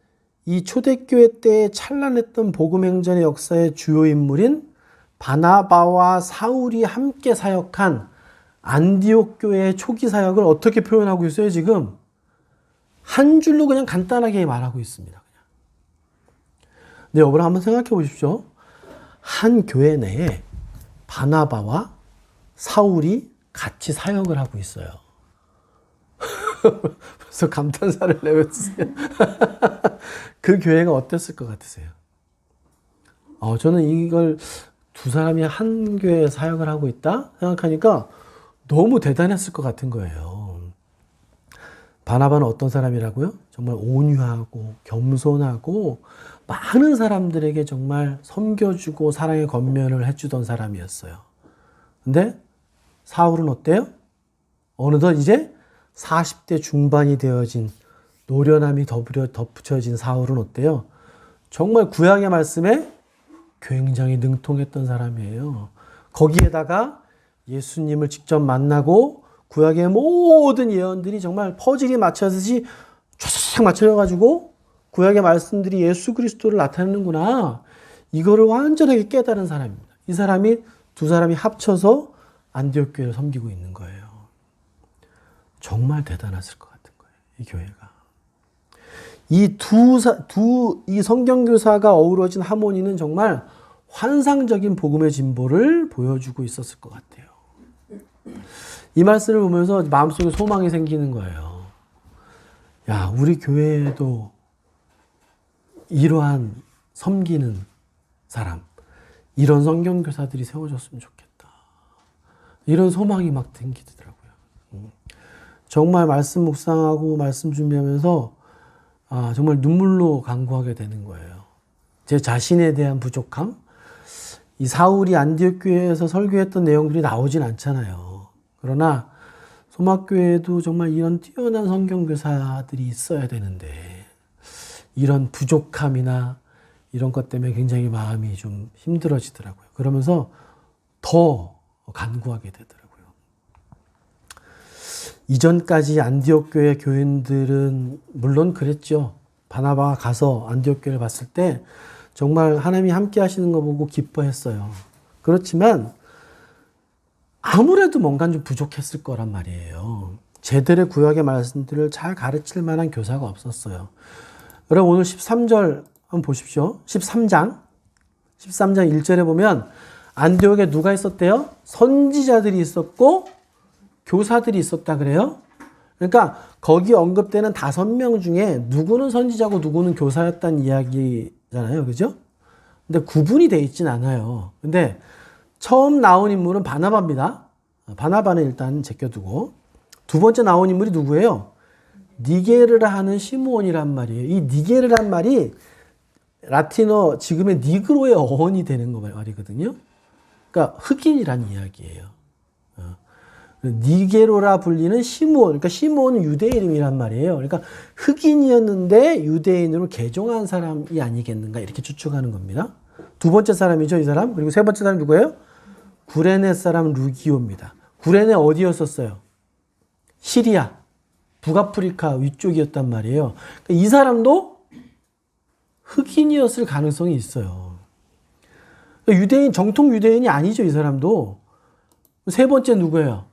이 초대교회 때 찬란했던 복음행전의 역사의 주요 인물인 바나바와 사울이 함께 사역한 안디옥 교회의 초기 사역을 어떻게 표현하고 있어요? 지금 한 줄로 그냥 간단하게 말하고 있습니다. 근데 여러분 한번 생각해 보십시오. 한 교회 내에 바나바와 사울이 같이 사역을 하고 있어요. 그래서 감탄사를 내뱉으세요. 그 교회가 어땠을 것 같으세요? 저는 이걸 두 사람이 한 교회에 사역을 하고 있다 생각하니까 너무 대단했을 것 같은 거예요. 바나바는 어떤 사람이라고요? 정말 온유하고 겸손하고 많은 사람들에게 정말 섬겨주고 사랑의 겉면을 해주던 사람이었어요. 근데 사울은 어때요? 어느덧 이제 40대 중반이 되어진 노련함이 덧붙여진 사울은 어때요? 정말 구약의 말씀에 굉장히 능통했던 사람이에요. 거기에다가 예수님을 직접 만나고 구약의 모든 예언들이 정말 퍼즐이 맞춰지듯이 쫙 맞춰져가지고 구약의 말씀들이 예수 그리스도를 나타내는구나. 이거를 완전하게 깨달은 사람입니다. 이 사람이 두 사람이 합쳐서 안디옥 교회를 섬기고 있는 거예요. 정말 대단했을 것 같은 거예요. 이 교회가. 이 성경교사가 어우러진 하모니는 정말 환상적인 복음의 진보를 보여주고 있었을 것 같아요. 이 말씀을 보면서 마음속에 소망이 생기는 거예요. 야, 우리 교회에도 이러한 섬기는 사람, 이런 성경교사들이 세워졌으면 좋겠다. 이런 소망이 막 생기더라고요. 정말 말씀 묵상하고 말씀 준비하면서 정말 눈물로 간구하게 되는 거예요. 제 자신에 대한 부족함, 이 사울이 안디옥 교회에서 설교했던 내용들이 나오진 않잖아요. 그러나 소막교회에도 정말 이런 뛰어난 성경교사들이 있어야 되는데 이런 부족함이나 이런 것 때문에 굉장히 마음이 좀 힘들어지더라고요. 그러면서 더 간구하게 되더라고요. 이전까지 안디옥 교회 교인들은 물론 그랬죠. 바나바가 가서 안디옥 교회를 봤을 때 정말 하나님이 함께 하시는 거 보고 기뻐했어요. 그렇지만 아무래도 뭔가 좀 부족했을 거란 말이에요. 제대로 구약의 말씀들을 잘 가르칠 만한 교사가 없었어요. 여러분 오늘 13절 한번 보십시오. 13장 1절에 보면 안디옥에 누가 있었대요? 선지자들이 있었고 교사들이 있었다 그래요. 그러니까 거기 언급되는 5명 중에 누구는 선지자고 누구는 교사였다는 이야기잖아요. 그죠? 근데 구분이 돼 있진 않아요. 근데 처음 나온 인물은 바나바입니다. 바나바는 일단 제껴두고 두 번째 나온 인물이 누구예요? 니게르라 하는 시므온이란 말이에요. 이 니게르란 말이 라틴어 지금의 니그로의 어원이 되는 말이거든요. 그러니까 흑인이란 이야기예요. 니게로라 불리는 시므온, 그러니까 시므온은 유대 이름이란 말이에요. 그러니까 흑인이었는데 유대인으로 개종한 사람이 아니겠는가 이렇게 추측하는 겁니다. 두 번째 사람이죠, 이 사람. 그리고 세 번째 사람 누구예요? 구레네 사람 루기오입니다. 구레네 어디였었어요? 시리아, 북아프리카 위쪽이었단 말이에요. 그러니까 이 사람도 흑인이었을 가능성이 있어요. 그러니까 유대인, 정통 유대인이 아니죠, 이 사람도. 세 번째 누구예요?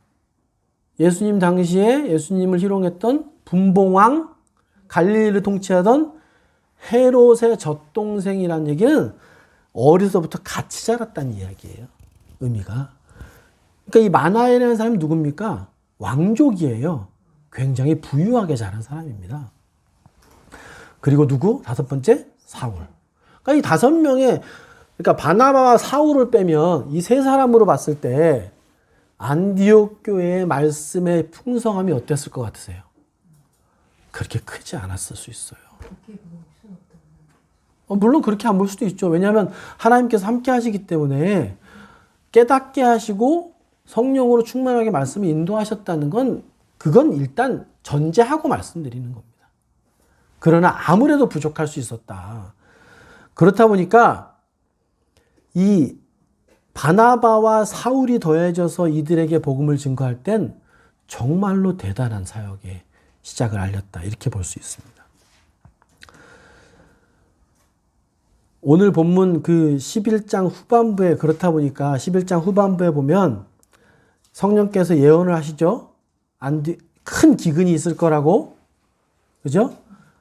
예수님 당시에 예수님을 희롱했던 분봉왕, 갈릴리를 통치하던 헤롯의 젖동생이라는 얘기는 어려서부터 같이 자랐다는 이야기예요. 의미가. 그러니까 이 마나엘이라는 사람이 누굽니까? 왕족이에요. 굉장히 부유하게 자란 사람입니다. 그리고 누구? 5번째? 사울. 그러니까 이 5명의, 그러니까 바나바와 사울을 빼면 이 세 사람으로 봤을 때 안디옥 교회의 말씀의 풍성함이 어땠을 것 같으세요? 그렇게 크지 않았을 수 있어요. 물론 그렇게 안 볼 수도 있죠. 왜냐하면 하나님께서 함께 하시기 때문에 깨닫게 하시고 성령으로 충만하게 말씀을 인도하셨다는 건 그건 일단 전제하고 말씀드리는 겁니다. 그러나 아무래도 부족할 수 있었다. 그렇다 보니까 이 바나바와 사울이 더해져서 이들에게 복음을 증거할 땐 정말로 대단한 사역의 시작을 알렸다. 이렇게 볼 수 있습니다. 오늘 본문 그 11장 후반부에 그렇다 보니까 11장 후반부에 보면 성령께서 예언을 하시죠. 큰 기근이 있을 거라고. 그죠?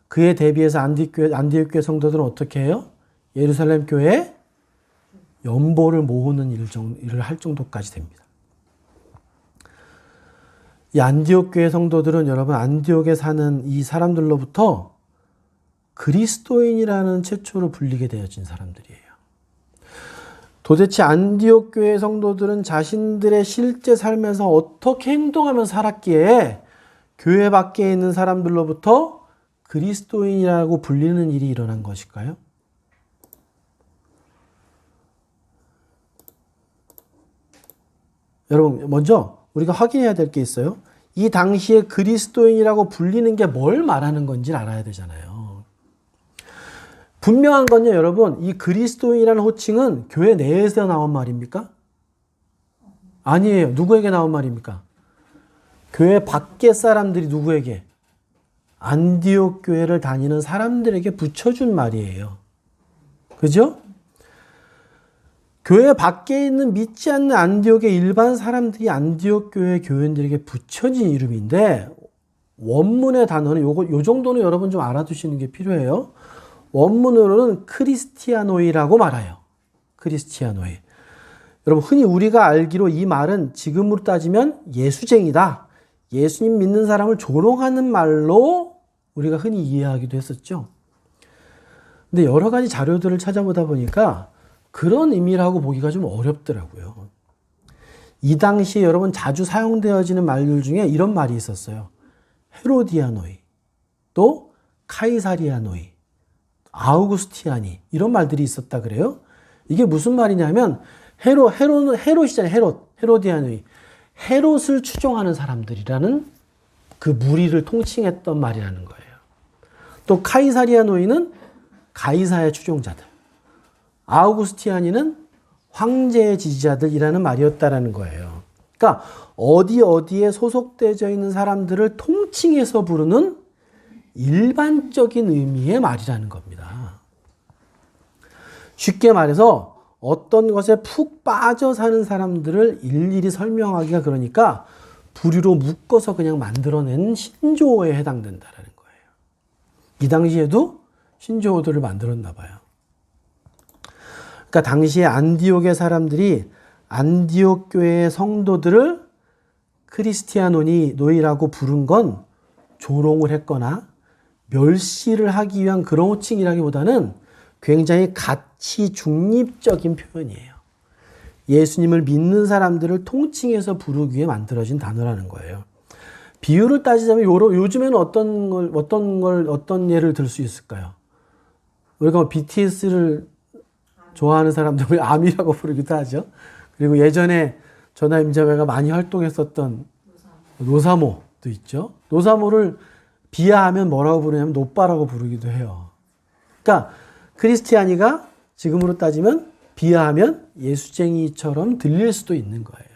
그에 대비해서 안디옥 교회 성도들은 어떻게 해요? 예루살렘 교회에 연보를 모으는 일을 할 정도까지 됩니다. 이 안디옥 교회 성도들은 여러분 안디옥에 사는 이 사람들로부터 그리스도인이라는 최초로 불리게 되어진 사람들이에요. 도대체 안디옥 교회 성도들은 자신들의 실제 삶에서 어떻게 행동하며 살았기에 교회 밖에 있는 사람들로부터 그리스도인이라고 불리는 일이 일어난 것일까요? 여러분, 먼저 우리가 확인해야 될 게 있어요. 이 당시에 그리스도인이라고 불리는 게 뭘 말하는 건지 알아야 되잖아요. 분명한 건요, 여러분, 이 그리스도인이라는 호칭은 교회 내에서 나온 말입니까? 아니에요. 누구에게 나온 말입니까? 교회 밖의 사람들이 누구에게? 안디옥 교회를 다니는 사람들에게 붙여준 말이에요. 그죠? 교회 밖에 있는 믿지 않는 안디옥의 일반 사람들이 안디옥 교회 교인들에게 붙여진 이름인데, 원문의 단어는 요 정도는 여러분 좀 알아두시는 게 필요해요. 원문으로는 크리스티아노이라고 말해요. 크리스티아노이. 여러분, 흔히 우리가 알기로 이 말은 지금으로 따지면 예수쟁이다. 예수님 믿는 사람을 조롱하는 말로 우리가 흔히 이해하기도 했었죠. 근데 여러 가지 자료들을 찾아보다 보니까 그런 의미라고 보기가 좀 어렵더라고요. 이 당시에 여러분 자주 사용되어지는 말들 중에 이런 말이 있었어요. 헤로디아노이, 또 카이사리아노이, 아우구스티아니, 이런 말들이 있었다 그래요. 이게 무슨 말이냐면 헤롯이잖아요. 헤로디아노이. 헤롯을 추종하는 사람들이라는 그 무리를 통칭했던 말이라는 거예요. 또 카이사리아노이는 가이사의 추종자들. 아우구스티아니는 황제의 지지자들이라는 말이었다라는 거예요. 그러니까 어디에 소속되어 있는 사람들을 통칭해서 부르는 일반적인 의미의 말이라는 겁니다. 쉽게 말해서 어떤 것에 푹 빠져 사는 사람들을 일일이 설명하기가 그러니까 부류로 묶어서 그냥 만들어낸 신조어에 해당된다는 거예요. 이 당시에도 신조어들을 만들었나 봐요. 그러니까 당시에 안디옥의 사람들이 안디옥 교회의 성도들을 크리스티아노이라고 부른 건 조롱을 했거나 멸시를 하기 위한 그런 호칭이라기보다는 굉장히 가치 중립적인 표현이에요. 예수님을 믿는 사람들을 통칭해서 부르기 위해 만들어진 단어라는 거예요. 비유를 따지자면 요즘에는 어떤 예를 들 수 있을까요? 우리가 BTS를 좋아하는 사람들을 아미라고 부르기도 하죠. 그리고 예전에 전하 임자매가 많이 활동했었던 노사모도 있죠. 노사모를 비하하면 뭐라고 부르냐면 노빠라고 부르기도 해요. 그러니까 크리스티아니가 지금으로 따지면 비하하면 예수쟁이처럼 들릴 수도 있는 거예요.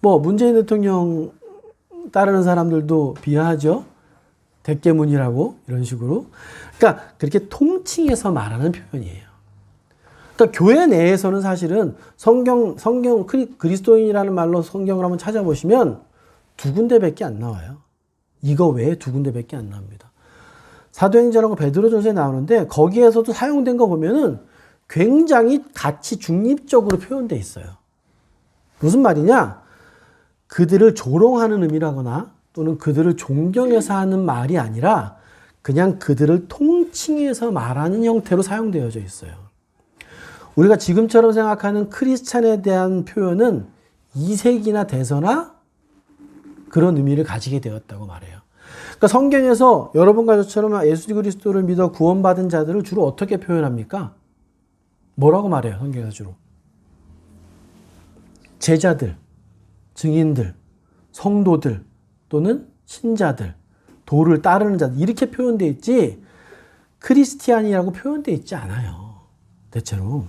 뭐 문재인 대통령 따르는 사람들도 비하하죠. 대깨문이라고 이런 식으로. 그러니까 그렇게 통칭해서 말하는 표현이에요. 그러니까 교회 내에서는 사실은 성경 그리스도인이라는 말로 성경을 한번 찾아보시면 두 군데밖에 안 나와요. 이거 외에 두 군데밖에 안 나옵니다. 사도행전하고 베드로전서에 나오는데 거기에서도 사용된 거 보면은 굉장히 가치 중립적으로 표현되어 있어요. 무슨 말이냐? 그들을 조롱하는 의미라거나 또는 그들을 존경해서 하는 말이 아니라 그냥 그들을 통칭해서 말하는 형태로 사용되어져 있어요. 우리가 지금처럼 생각하는 크리스찬에 대한 표현은 2세기나 돼서나 그런 의미를 가지게 되었다고 말해요. 그러니까 성경에서 여러분과 저처럼 예수 그리스도를 믿어 구원받은 자들을 주로 어떻게 표현합니까? 뭐라고 말해요, 성경에서 주로? 제자들, 증인들, 성도들 또는 신자들, 도를 따르는 자들 이렇게 표현되어 있지 크리스티안이라고 표현되어 있지 않아요. 대체로.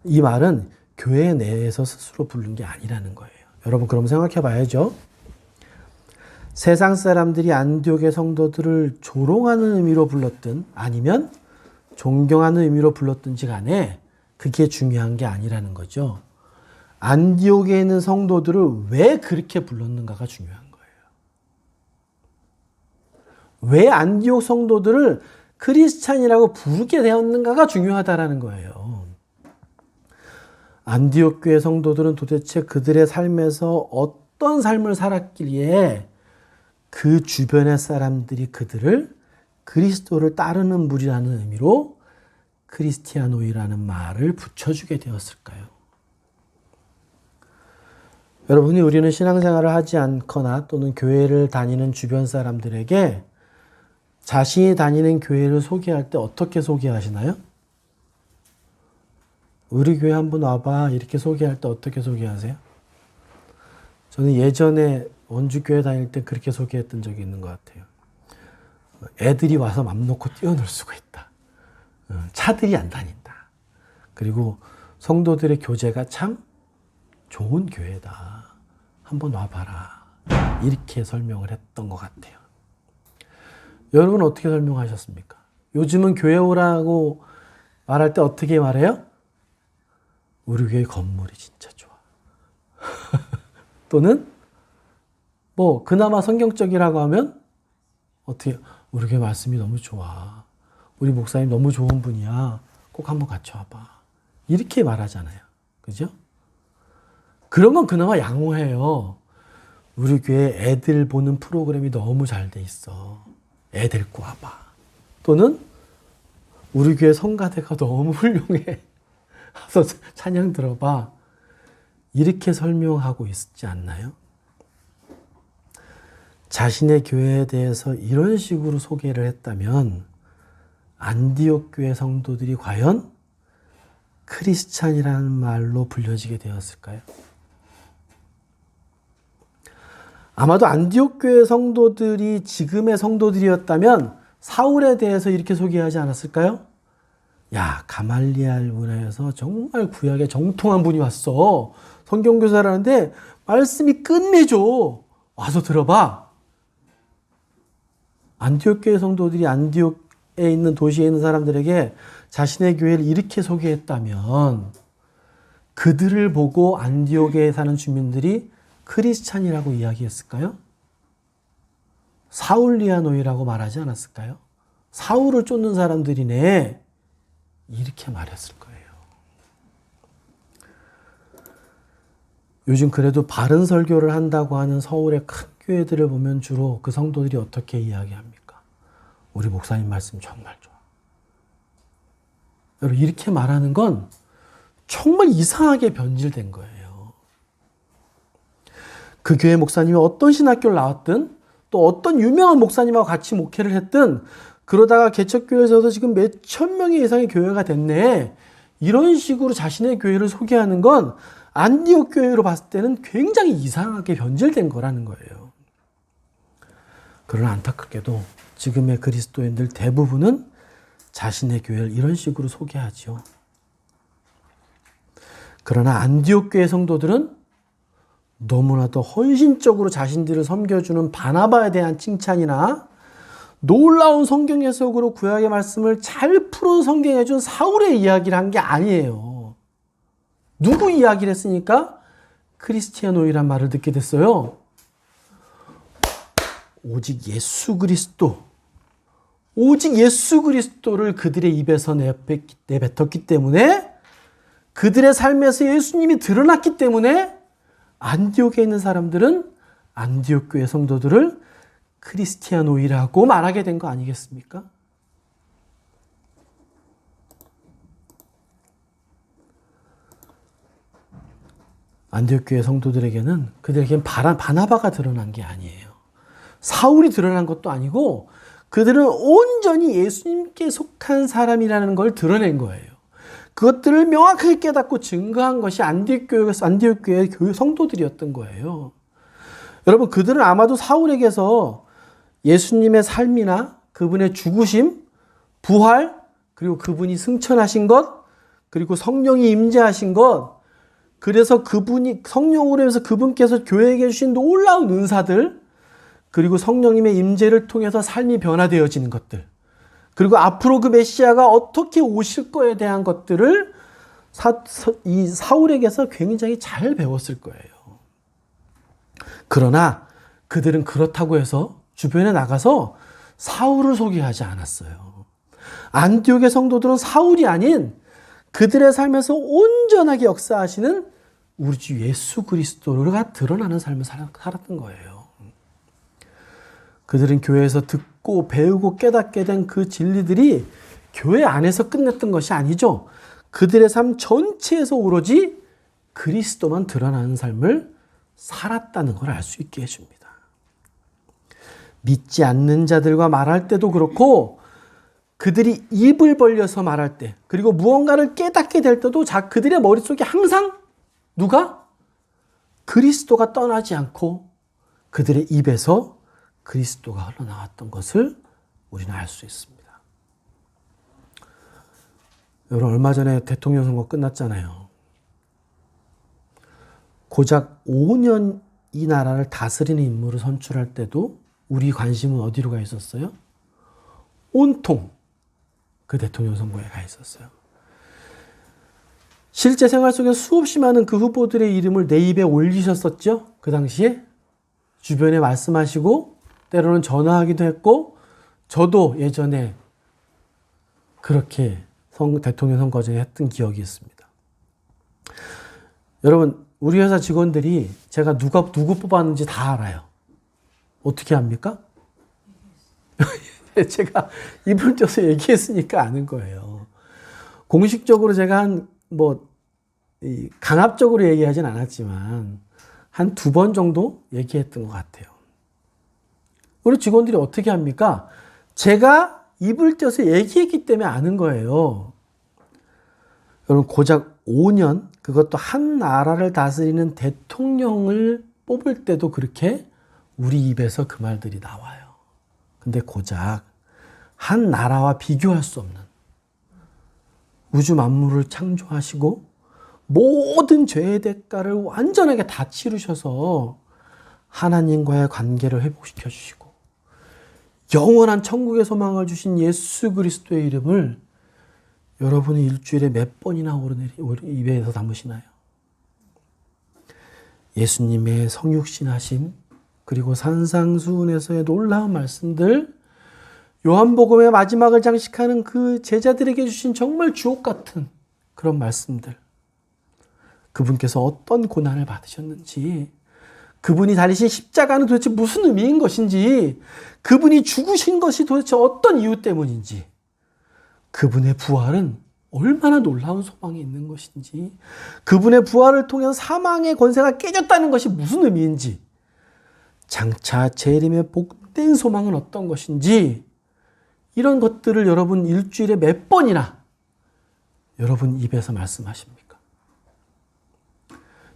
이 말은 교회 내에서 스스로 부른 게 아니라는 거예요. 여러분 그럼 생각해 봐야죠. 세상 사람들이 안디옥의 성도들을 조롱하는 의미로 불렀든 아니면 존경하는 의미로 불렀든지 간에 그게 중요한 게 아니라는 거죠. 안디옥에 있는 성도들을 왜 그렇게 불렀는가가 중요한 거예요. 왜 안디옥 성도들을 크리스찬이라고 부르게 되었는가가 중요하다라는 거예요. 안디옥 교회 성도들은 도대체 그들의 삶에서 어떤 삶을 살았길래 그 주변의 사람들이 그들을 그리스도를 따르는 무리라는 의미로 크리스티아노이라는 말을 붙여주게 되었을까요? 여러분이 우리는 신앙생활을 하지 않거나 또는 교회를 다니는 주변 사람들에게 자신이 다니는 교회를 소개할 때 어떻게 소개하시나요? 우리 교회 한번 와봐 이렇게 소개할 때 어떻게 소개하세요? 저는 예전에 원주교회 다닐 때 그렇게 소개했던 적이 있는 것 같아요. 애들이 와서 맘 놓고 뛰어놀 수가 있다. 차들이 안 다닌다. 그리고 성도들의 교제가 참 좋은 교회다. 한번 와봐라. 이렇게 설명을 했던 것 같아요. 여러분 어떻게 설명하셨습니까? 요즘은 교회 오라고 말할 때 어떻게 말해요? 우리 교회 건물이 진짜 좋아. 또는 뭐 그나마 성경적이라고 하면 어떻게 우리 교회 말씀이 너무 좋아. 우리 목사님 너무 좋은 분이야. 꼭 한번 같이 와봐. 이렇게 말하잖아요. 그죠? 그런 건 그나마 양호해요. 우리 교회 애들 보는 프로그램이 너무 잘 돼 있어. 애 데리고 와봐. 또는 우리 교회 성가대가 너무 훌륭해. 와서 찬양 들어봐. 이렇게 설명하고 있지 않나요? 자신의 교회에 대해서 이런 식으로 소개를 했다면 안디옥 교회 성도들이 과연 크리스찬이라는 말로 불려지게 되었을까요? 아마도 안디옥 교회 성도들이 지금의 성도들이었다면 사울에 대해서 이렇게 소개하지 않았을까요? 야, 가말리알 문화에서 정말 구약에 정통한 분이 왔어. 성경교사라는데 말씀이 끝내줘. 와서 들어봐. 안디옥 교회 성도들이 안디옥에 있는 도시에 있는 사람들에게 자신의 교회를 이렇게 소개했다면 그들을 보고 안디옥에 사는 주민들이 크리스찬이라고 이야기했을까요? 사울리아노이라고 말하지 않았을까요? 사울을 쫓는 사람들이네. 이렇게 말했을 거예요. 요즘 그래도 바른 설교를 한다고 하는 서울의 큰 교회들을 보면 주로 그 성도들이 어떻게 이야기합니까? 우리 목사님 말씀 정말 좋아. 여러분 이렇게 말하는 건 정말 이상하게 변질된 거예요. 그 교회 목사님이 어떤 신학교를 나왔든 또 어떤 유명한 목사님하고 같이 목회를 했든 그러다가 개척교회에서도 지금 몇천 명의 이상의 교회가 됐네. 이런 식으로 자신의 교회를 소개하는 건 안디옥 교회로 봤을 때는 굉장히 이상하게 변질된 거라는 거예요. 그러나 안타깝게도 지금의 그리스도인들 대부분은 자신의 교회를 이런 식으로 소개하죠. 그러나 안디옥 교회 성도들은 너무나도 헌신적으로 자신들을 섬겨주는 바나바에 대한 칭찬이나 놀라운 성경 해석으로 구약의 말씀을 잘 풀어 성경해준 사울의 이야기를 한 게 아니에요. 누구 이야기를 했으니까 크리스티아노이란 말을 듣게 됐어요? 오직 예수 그리스도. 오직 예수 그리스도를 그들의 입에서 내뱉었기 때문에 그들의 삶에서 예수님이 드러났기 때문에 안디옥에 있는 사람들은 안디옥 교회 성도들을 크리스티아노이라고 말하게 된 거 아니겠습니까? 안디옥 교회 성도들에게는 그들에게는 바나바가 드러난 게 아니에요. 사울이 드러난 것도 아니고 그들은 온전히 예수님께 속한 사람이라는 걸 드러낸 거예요. 그것들을 명확하게 깨닫고 증거한 것이 안디옥 교회 성도들이었던 거예요. 여러분 그들은 아마도 사울에게서 예수님의 삶이나 그분의 죽으심, 부활, 그리고 그분이 승천하신 것, 그리고 성령이 임재하신 것, 그래서 그분이 성령으로 해서 그분께서 교회에게 주신 놀라운 은사들, 그리고 성령님의 임재를 통해서 삶이 변화되어지는 것들, 그리고 앞으로 그 메시아가 어떻게 오실 거에 대한 것들을 이 사울에게서 굉장히 잘 배웠을 거예요. 그러나 그들은 그렇다고 해서 주변에 나가서 사울을 소개하지 않았어요. 안디옥의 성도들은 사울이 아닌 그들의 삶에서 온전하게 역사하시는 우리 주 예수 그리스도가 드러나는 삶을 살았던 거예요. 그들은 교회에서 듣고 배우고 깨닫게 된 그 진리들이 교회 안에서 끝냈던 것이 아니죠. 그들의 삶 전체에서 오로지 그리스도만 드러나는 삶을 살았다는 걸 알 수 있게 해줍니다. 믿지 않는 자들과 말할 때도 그렇고 그들이 입을 벌려서 말할 때 그리고 무언가를 깨닫게 될 때도 그들의 머릿속에 항상 누가? 그리스도가 떠나지 않고 그들의 입에서 그리스도가 흘러나왔던 것을 우리는 알 수 있습니다. 여러분 얼마 전에 대통령 선거 끝났잖아요. 고작 5년 이 나라를 다스리는 인물을 선출할 때도 우리 관심은 어디로 가 있었어요? 온통 그 대통령 선거에 가 있었어요. 실제 생활 속에 수없이 많은 그 후보들의 이름을 내 입에 올리셨었죠? 그 당시에 주변에 말씀하시고 때로는 전화하기도 했고 저도 예전에 그렇게 대통령 선거 전에 했던 기억이 있습니다. 여러분 우리 회사 직원들이 제가 누구 뽑았는지 다 알아요. 어떻게 합니까? 제가 입을 떼서 얘기했으니까 아는 거예요. 공식적으로 제가 강압적으로 얘기하진 않았지만 한 2번 정도 얘기했던 것 같아요. 우리 직원들이 어떻게 합니까? 제가 입을 떼서 얘기했기 때문에 아는 거예요. 여러분 고작 5년 그것도 한 나라를 다스리는 대통령을 뽑을 때도 그렇게 우리 입에서 그 말들이 나와요. 근데 고작 한 나라와 비교할 수 없는 우주 만물을 창조하시고 모든 죄의 대가를 완전하게 다 치르셔서 하나님과의 관계를 회복시켜 주시고 영원한 천국의 소망을 주신 예수 그리스도의 이름을 여러분이 일주일에 몇 번이나 입에서 담으시나요? 예수님의 성육신하심 그리고 산상수훈에서의 놀라운 말씀들 요한복음의 마지막을 장식하는 그 제자들에게 주신 정말 주옥 같은 그런 말씀들 그분께서 어떤 고난을 받으셨는지 그분이 달리신 십자가는 도대체 무슨 의미인 것인지 그분이 죽으신 것이 도대체 어떤 이유 때문인지 그분의 부활은 얼마나 놀라운 소망이 있는 것인지 그분의 부활을 통해 사망의 권세가 깨졌다는 것이 무슨 의미인지 장차 재림의 복된 소망은 어떤 것인지 이런 것들을 여러분 일주일에 몇 번이나 여러분 입에서 말씀하십니까?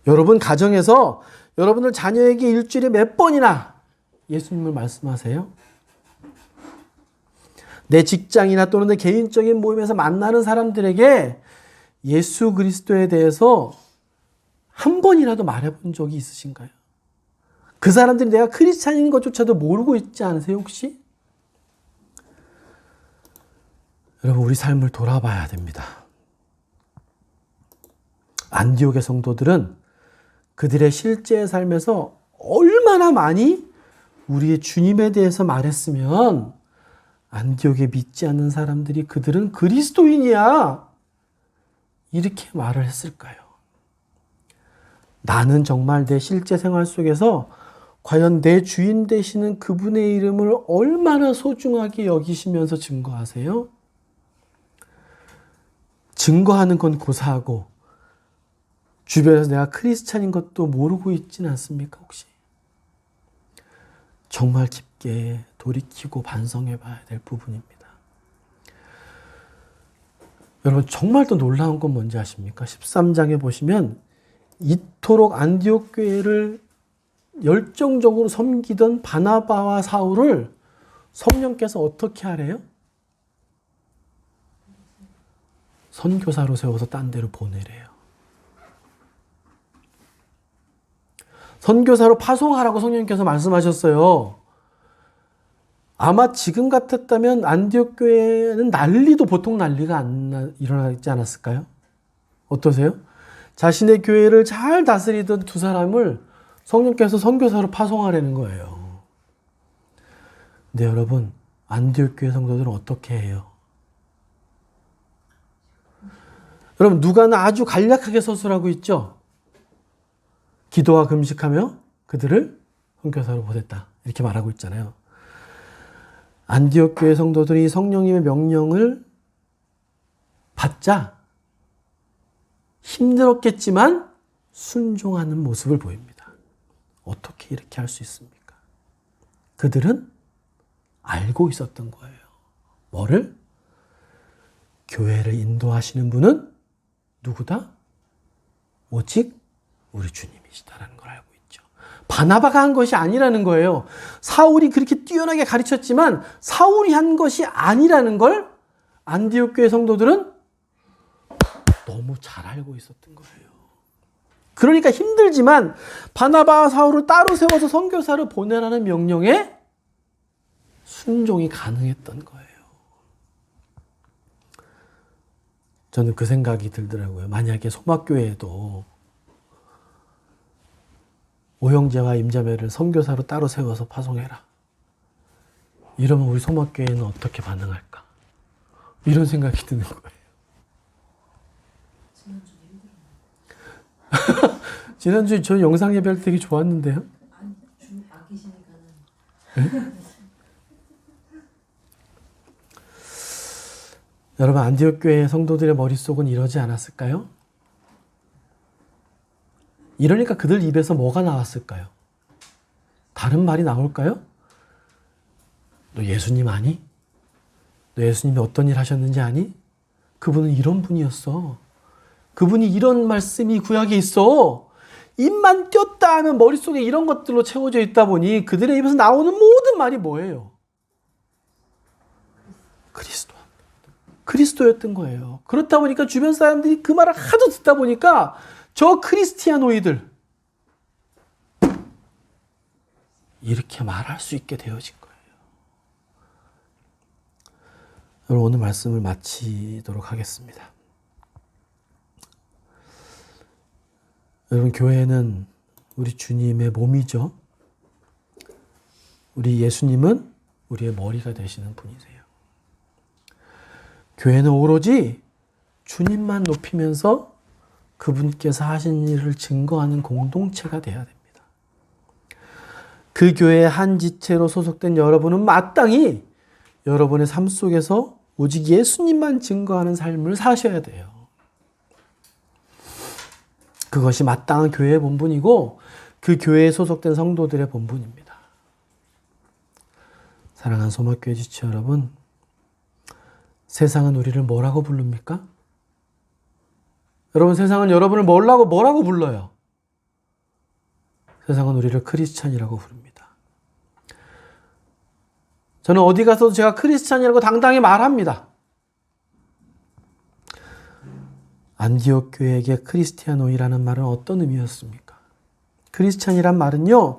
여러분 가정에서 여러분들 자녀에게 일주일에 몇 번이나 예수님을 말씀하세요? 내 직장이나 또는 내 개인적인 모임에서 만나는 사람들에게 예수 그리스도에 대해서 한 번이라도 말해본 적이 있으신가요? 그 사람들이 내가 크리스찬인 것조차도 모르고 있지 않으세요 혹시? 여러분 우리 삶을 돌아봐야 됩니다. 안디옥의 성도들은 그들의 실제 삶에서 얼마나 많이 우리의 주님에 대해서 말했으면 안디옥에 믿지 않는 사람들이 그들은 그리스도인이야 이렇게 말을 했을까요? 나는 정말 내 실제 생활 속에서 과연 내 주인 되시는 그분의 이름을 얼마나 소중하게 여기시면서 증거하세요? 증거하는 건 고사하고 주변에서 내가 크리스찬인 것도 모르고 있지는 않습니까 혹시? 정말 깊게 돌이키고 반성해 봐야 될 부분입니다. 여러분 정말 더 놀라운 건 뭔지 아십니까? 13장에 보시면 이토록 안디옥 교회를 열정적으로 섬기던 바나바와 사울을 성령께서 어떻게 하래요? 선교사로 세워서 딴 데로 보내래요. 선교사로 파송하라고 성령께서 말씀하셨어요. 아마 지금 같았다면 안디옥 교회는 난리도 보통 난리가 일어나지 않았을까요? 어떠세요? 자신의 교회를 잘 다스리던 두 사람을 성령께서 선교사로 파송하라는 거예요. 근데 여러분 안디옥 교회 성도들은 어떻게 해요? 여러분 누가는 아주 간략하게 서술하고 있죠. 기도와 금식하며 그들을 선교사로 보냈다 이렇게 말하고 있잖아요. 안디옥 교회 성도들이 성령님의 명령을 받자 힘들었겠지만 순종하는 모습을 보입니다. 어떻게 이렇게 할 수 있습니까? 그들은 알고 있었던 거예요. 뭐를? 교회를 인도하시는 분은 누구다? 오직 우리 주님이시다라는 걸 알고 있죠. 바나바가 한 것이 아니라는 거예요. 사울이 그렇게 뛰어나게 가르쳤지만 사울이 한 것이 아니라는 걸 안디옥 교회 성도들은 너무 잘 알고 있었던 거예요. 그러니까 힘들지만 바나바와 사울을 따로 세워서 선교사를 보내라는 명령에 순종이 가능했던 거예요. 저는 그 생각이 들더라고요. 만약에 소막교회에도 오형제와 임자매를 선교사로 따로 세워서 파송해라. 이러면 우리 소막교회는 어떻게 반응할까? 이런 생각이 드는 거예요. 지난주에 저 영상 예배할 때 되게 좋았는데요. 네? 여러분 안디옥 교회 성도들의 머릿속은 이러지 않았을까요? 이러니까 그들 입에서 뭐가 나왔을까요? 다른 말이 나올까요? 너 예수님 아니? 너 예수님이 어떤 일 하셨는지 아니? 그분은 이런 분이었어. 그분이 이런 말씀이 구약에 있어. 입만 띄었다 하면 머릿속에 이런 것들로 채워져 있다 보니 그들의 입에서 나오는 모든 말이 뭐예요? 그리스도였던 거예요. 그렇다 보니까 주변 사람들이 그 말을 하도 듣다 보니까 저 크리스티아노이들 이렇게 말할 수 있게 되어진 거예요. 여러분 오늘 말씀을 마치도록 하겠습니다. 여러분 교회는 우리 주님의 몸이죠. 우리 예수님은 우리의 머리가 되시는 분이세요. 교회는 오로지 주님만 높이면서 그분께서 하신 일을 증거하는 공동체가 되어야 됩니다. 그 교회의 한 지체로 소속된 여러분은 마땅히 여러분의 삶 속에서 오직 예수님만 증거하는 삶을 사셔야 돼요. 그것이 마땅한 교회의 본분이고 그 교회에 소속된 성도들의 본분입니다. 사랑하는 소막교회 지체 여러분, 세상은 우리를 뭐라고 부릅니까? 여러분 세상은 여러분을 뭐라고 불러요? 세상은 우리를 크리스찬이라고 부릅니다. 저는 어디 가서도 제가 크리스찬이라고 당당히 말합니다. 안디옥 교회에게 크리스티아노이라는 말은 어떤 의미였습니까? 크리스찬이란 말은요,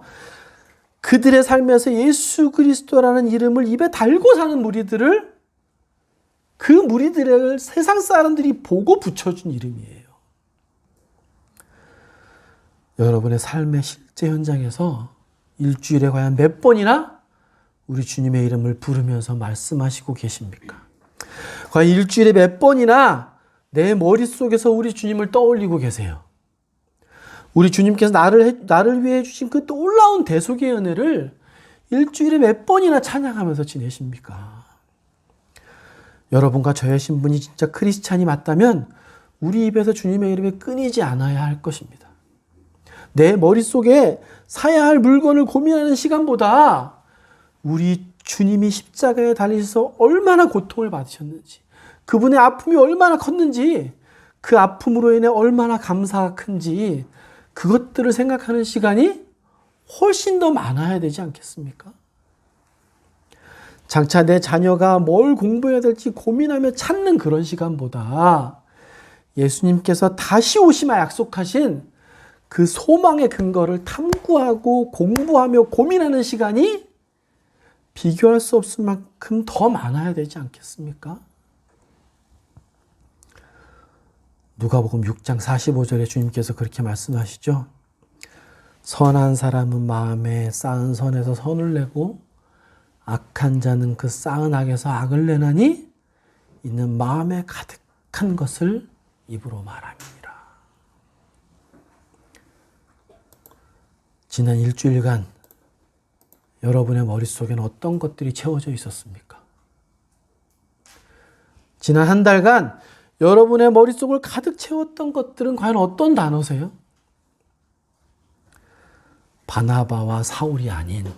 그들의 삶에서 예수 그리스도라는 이름을 입에 달고 사는 무리들을 그 무리들을 세상 사람들이 보고 붙여준 이름이에요. 여러분의 삶의 실제 현장에서 일주일에 과연 몇 번이나 우리 주님의 이름을 부르면서 말씀하시고 계십니까? 과연 일주일에 몇 번이나 내 머릿속에서 우리 주님을 떠올리고 계세요? 우리 주님께서 나를 위해 주신 그 놀라운 대속의 은혜를 일주일에 몇 번이나 찬양하면서 지내십니까? 여러분과 저의 신분이 진짜 크리스찬이 맞다면 우리 입에서 주님의 이름이 끊이지 않아야 할 것입니다. 내 머릿속에 사야 할 물건을 고민하는 시간보다 우리 주님이 십자가에 달리셔서 얼마나 고통을 받으셨는지, 그분의 아픔이 얼마나 컸는지, 그 아픔으로 인해 얼마나 감사가 큰지 그것들을 생각하는 시간이 훨씬 더 많아야 되지 않겠습니까? 장차 내 자녀가 뭘 공부해야 될지 고민하며 찾는 그런 시간보다 예수님께서 다시 오시마 약속하신 그 소망의 근거를 탐구하고 공부하며 고민하는 시간이 비교할 수 없을 만큼 더 많아야 되지 않겠습니까? 누가복음 6장 45절에 주님께서 그렇게 말씀하시죠. 선한 사람은 마음에 쌓은 선에서 선을 내고 악한 자는 그 쌓은 악에서 악을 내나니 이는 마음에 가득한 것을 입으로 말함이니라. 지난 일주일간 여러분의 머릿속에는 어떤 것들이 채워져 있었습니까? 지난 한 달간 여러분의 머릿속을 가득 채웠던 것들은 과연 어떤 단어세요? 바나바와 사울이 아닌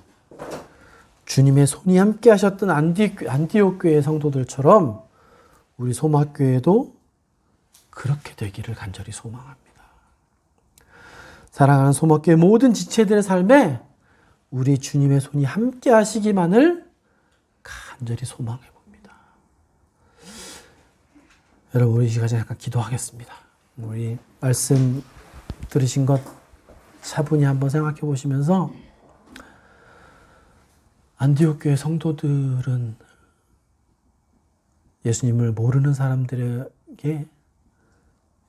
주님의 손이 함께 하셨던 안디옥 교회 성도들처럼 우리 소막교회도 그렇게 되기를 간절히 소망합니다. 사랑하는 소막교회 모든 지체들의 삶에 우리 주님의 손이 함께 하시기만을 간절히 소망해 봅니다. 여러분, 우리 이 시간에 잠깐 기도하겠습니다. 우리 말씀 들으신 것 차분히 한번 생각해 보시면서, 안디옥 교회 성도들은 예수님을 모르는 사람들에게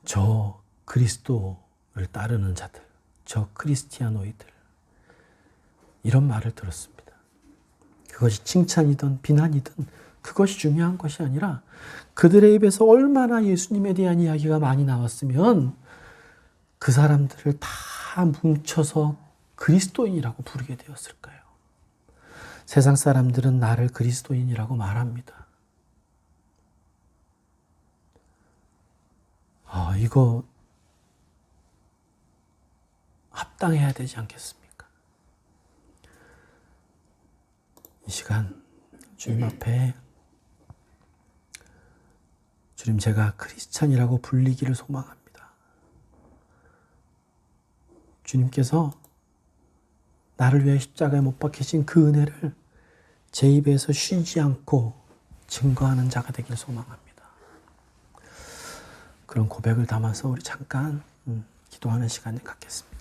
저 그리스도를 따르는 자들, 저 크리스티아노이들, 이런 말을 들었습니다. 그것이 칭찬이든 비난이든 그것이 중요한 것이 아니라 그들의 입에서 얼마나 예수님에 대한 이야기가 많이 나왔으면 그 사람들을 다 뭉쳐서 그리스도인이라고 부르게 되었을까요? 세상 사람들은 나를 그리스도인이라고 말합니다. 이거 합당해야 되지 않겠습니까? 이 시간 주님 앞에 주님, 제가 크리스찬이라고 불리기를 소망합니다. 주님께서 나를 위해 십자가에 못 박히신 그 은혜를 제 입에서 쉬지 않고 증거하는 자가 되길 소망합니다. 그런 고백을 담아서 우리 잠깐 기도하는 시간을 갖겠습니다.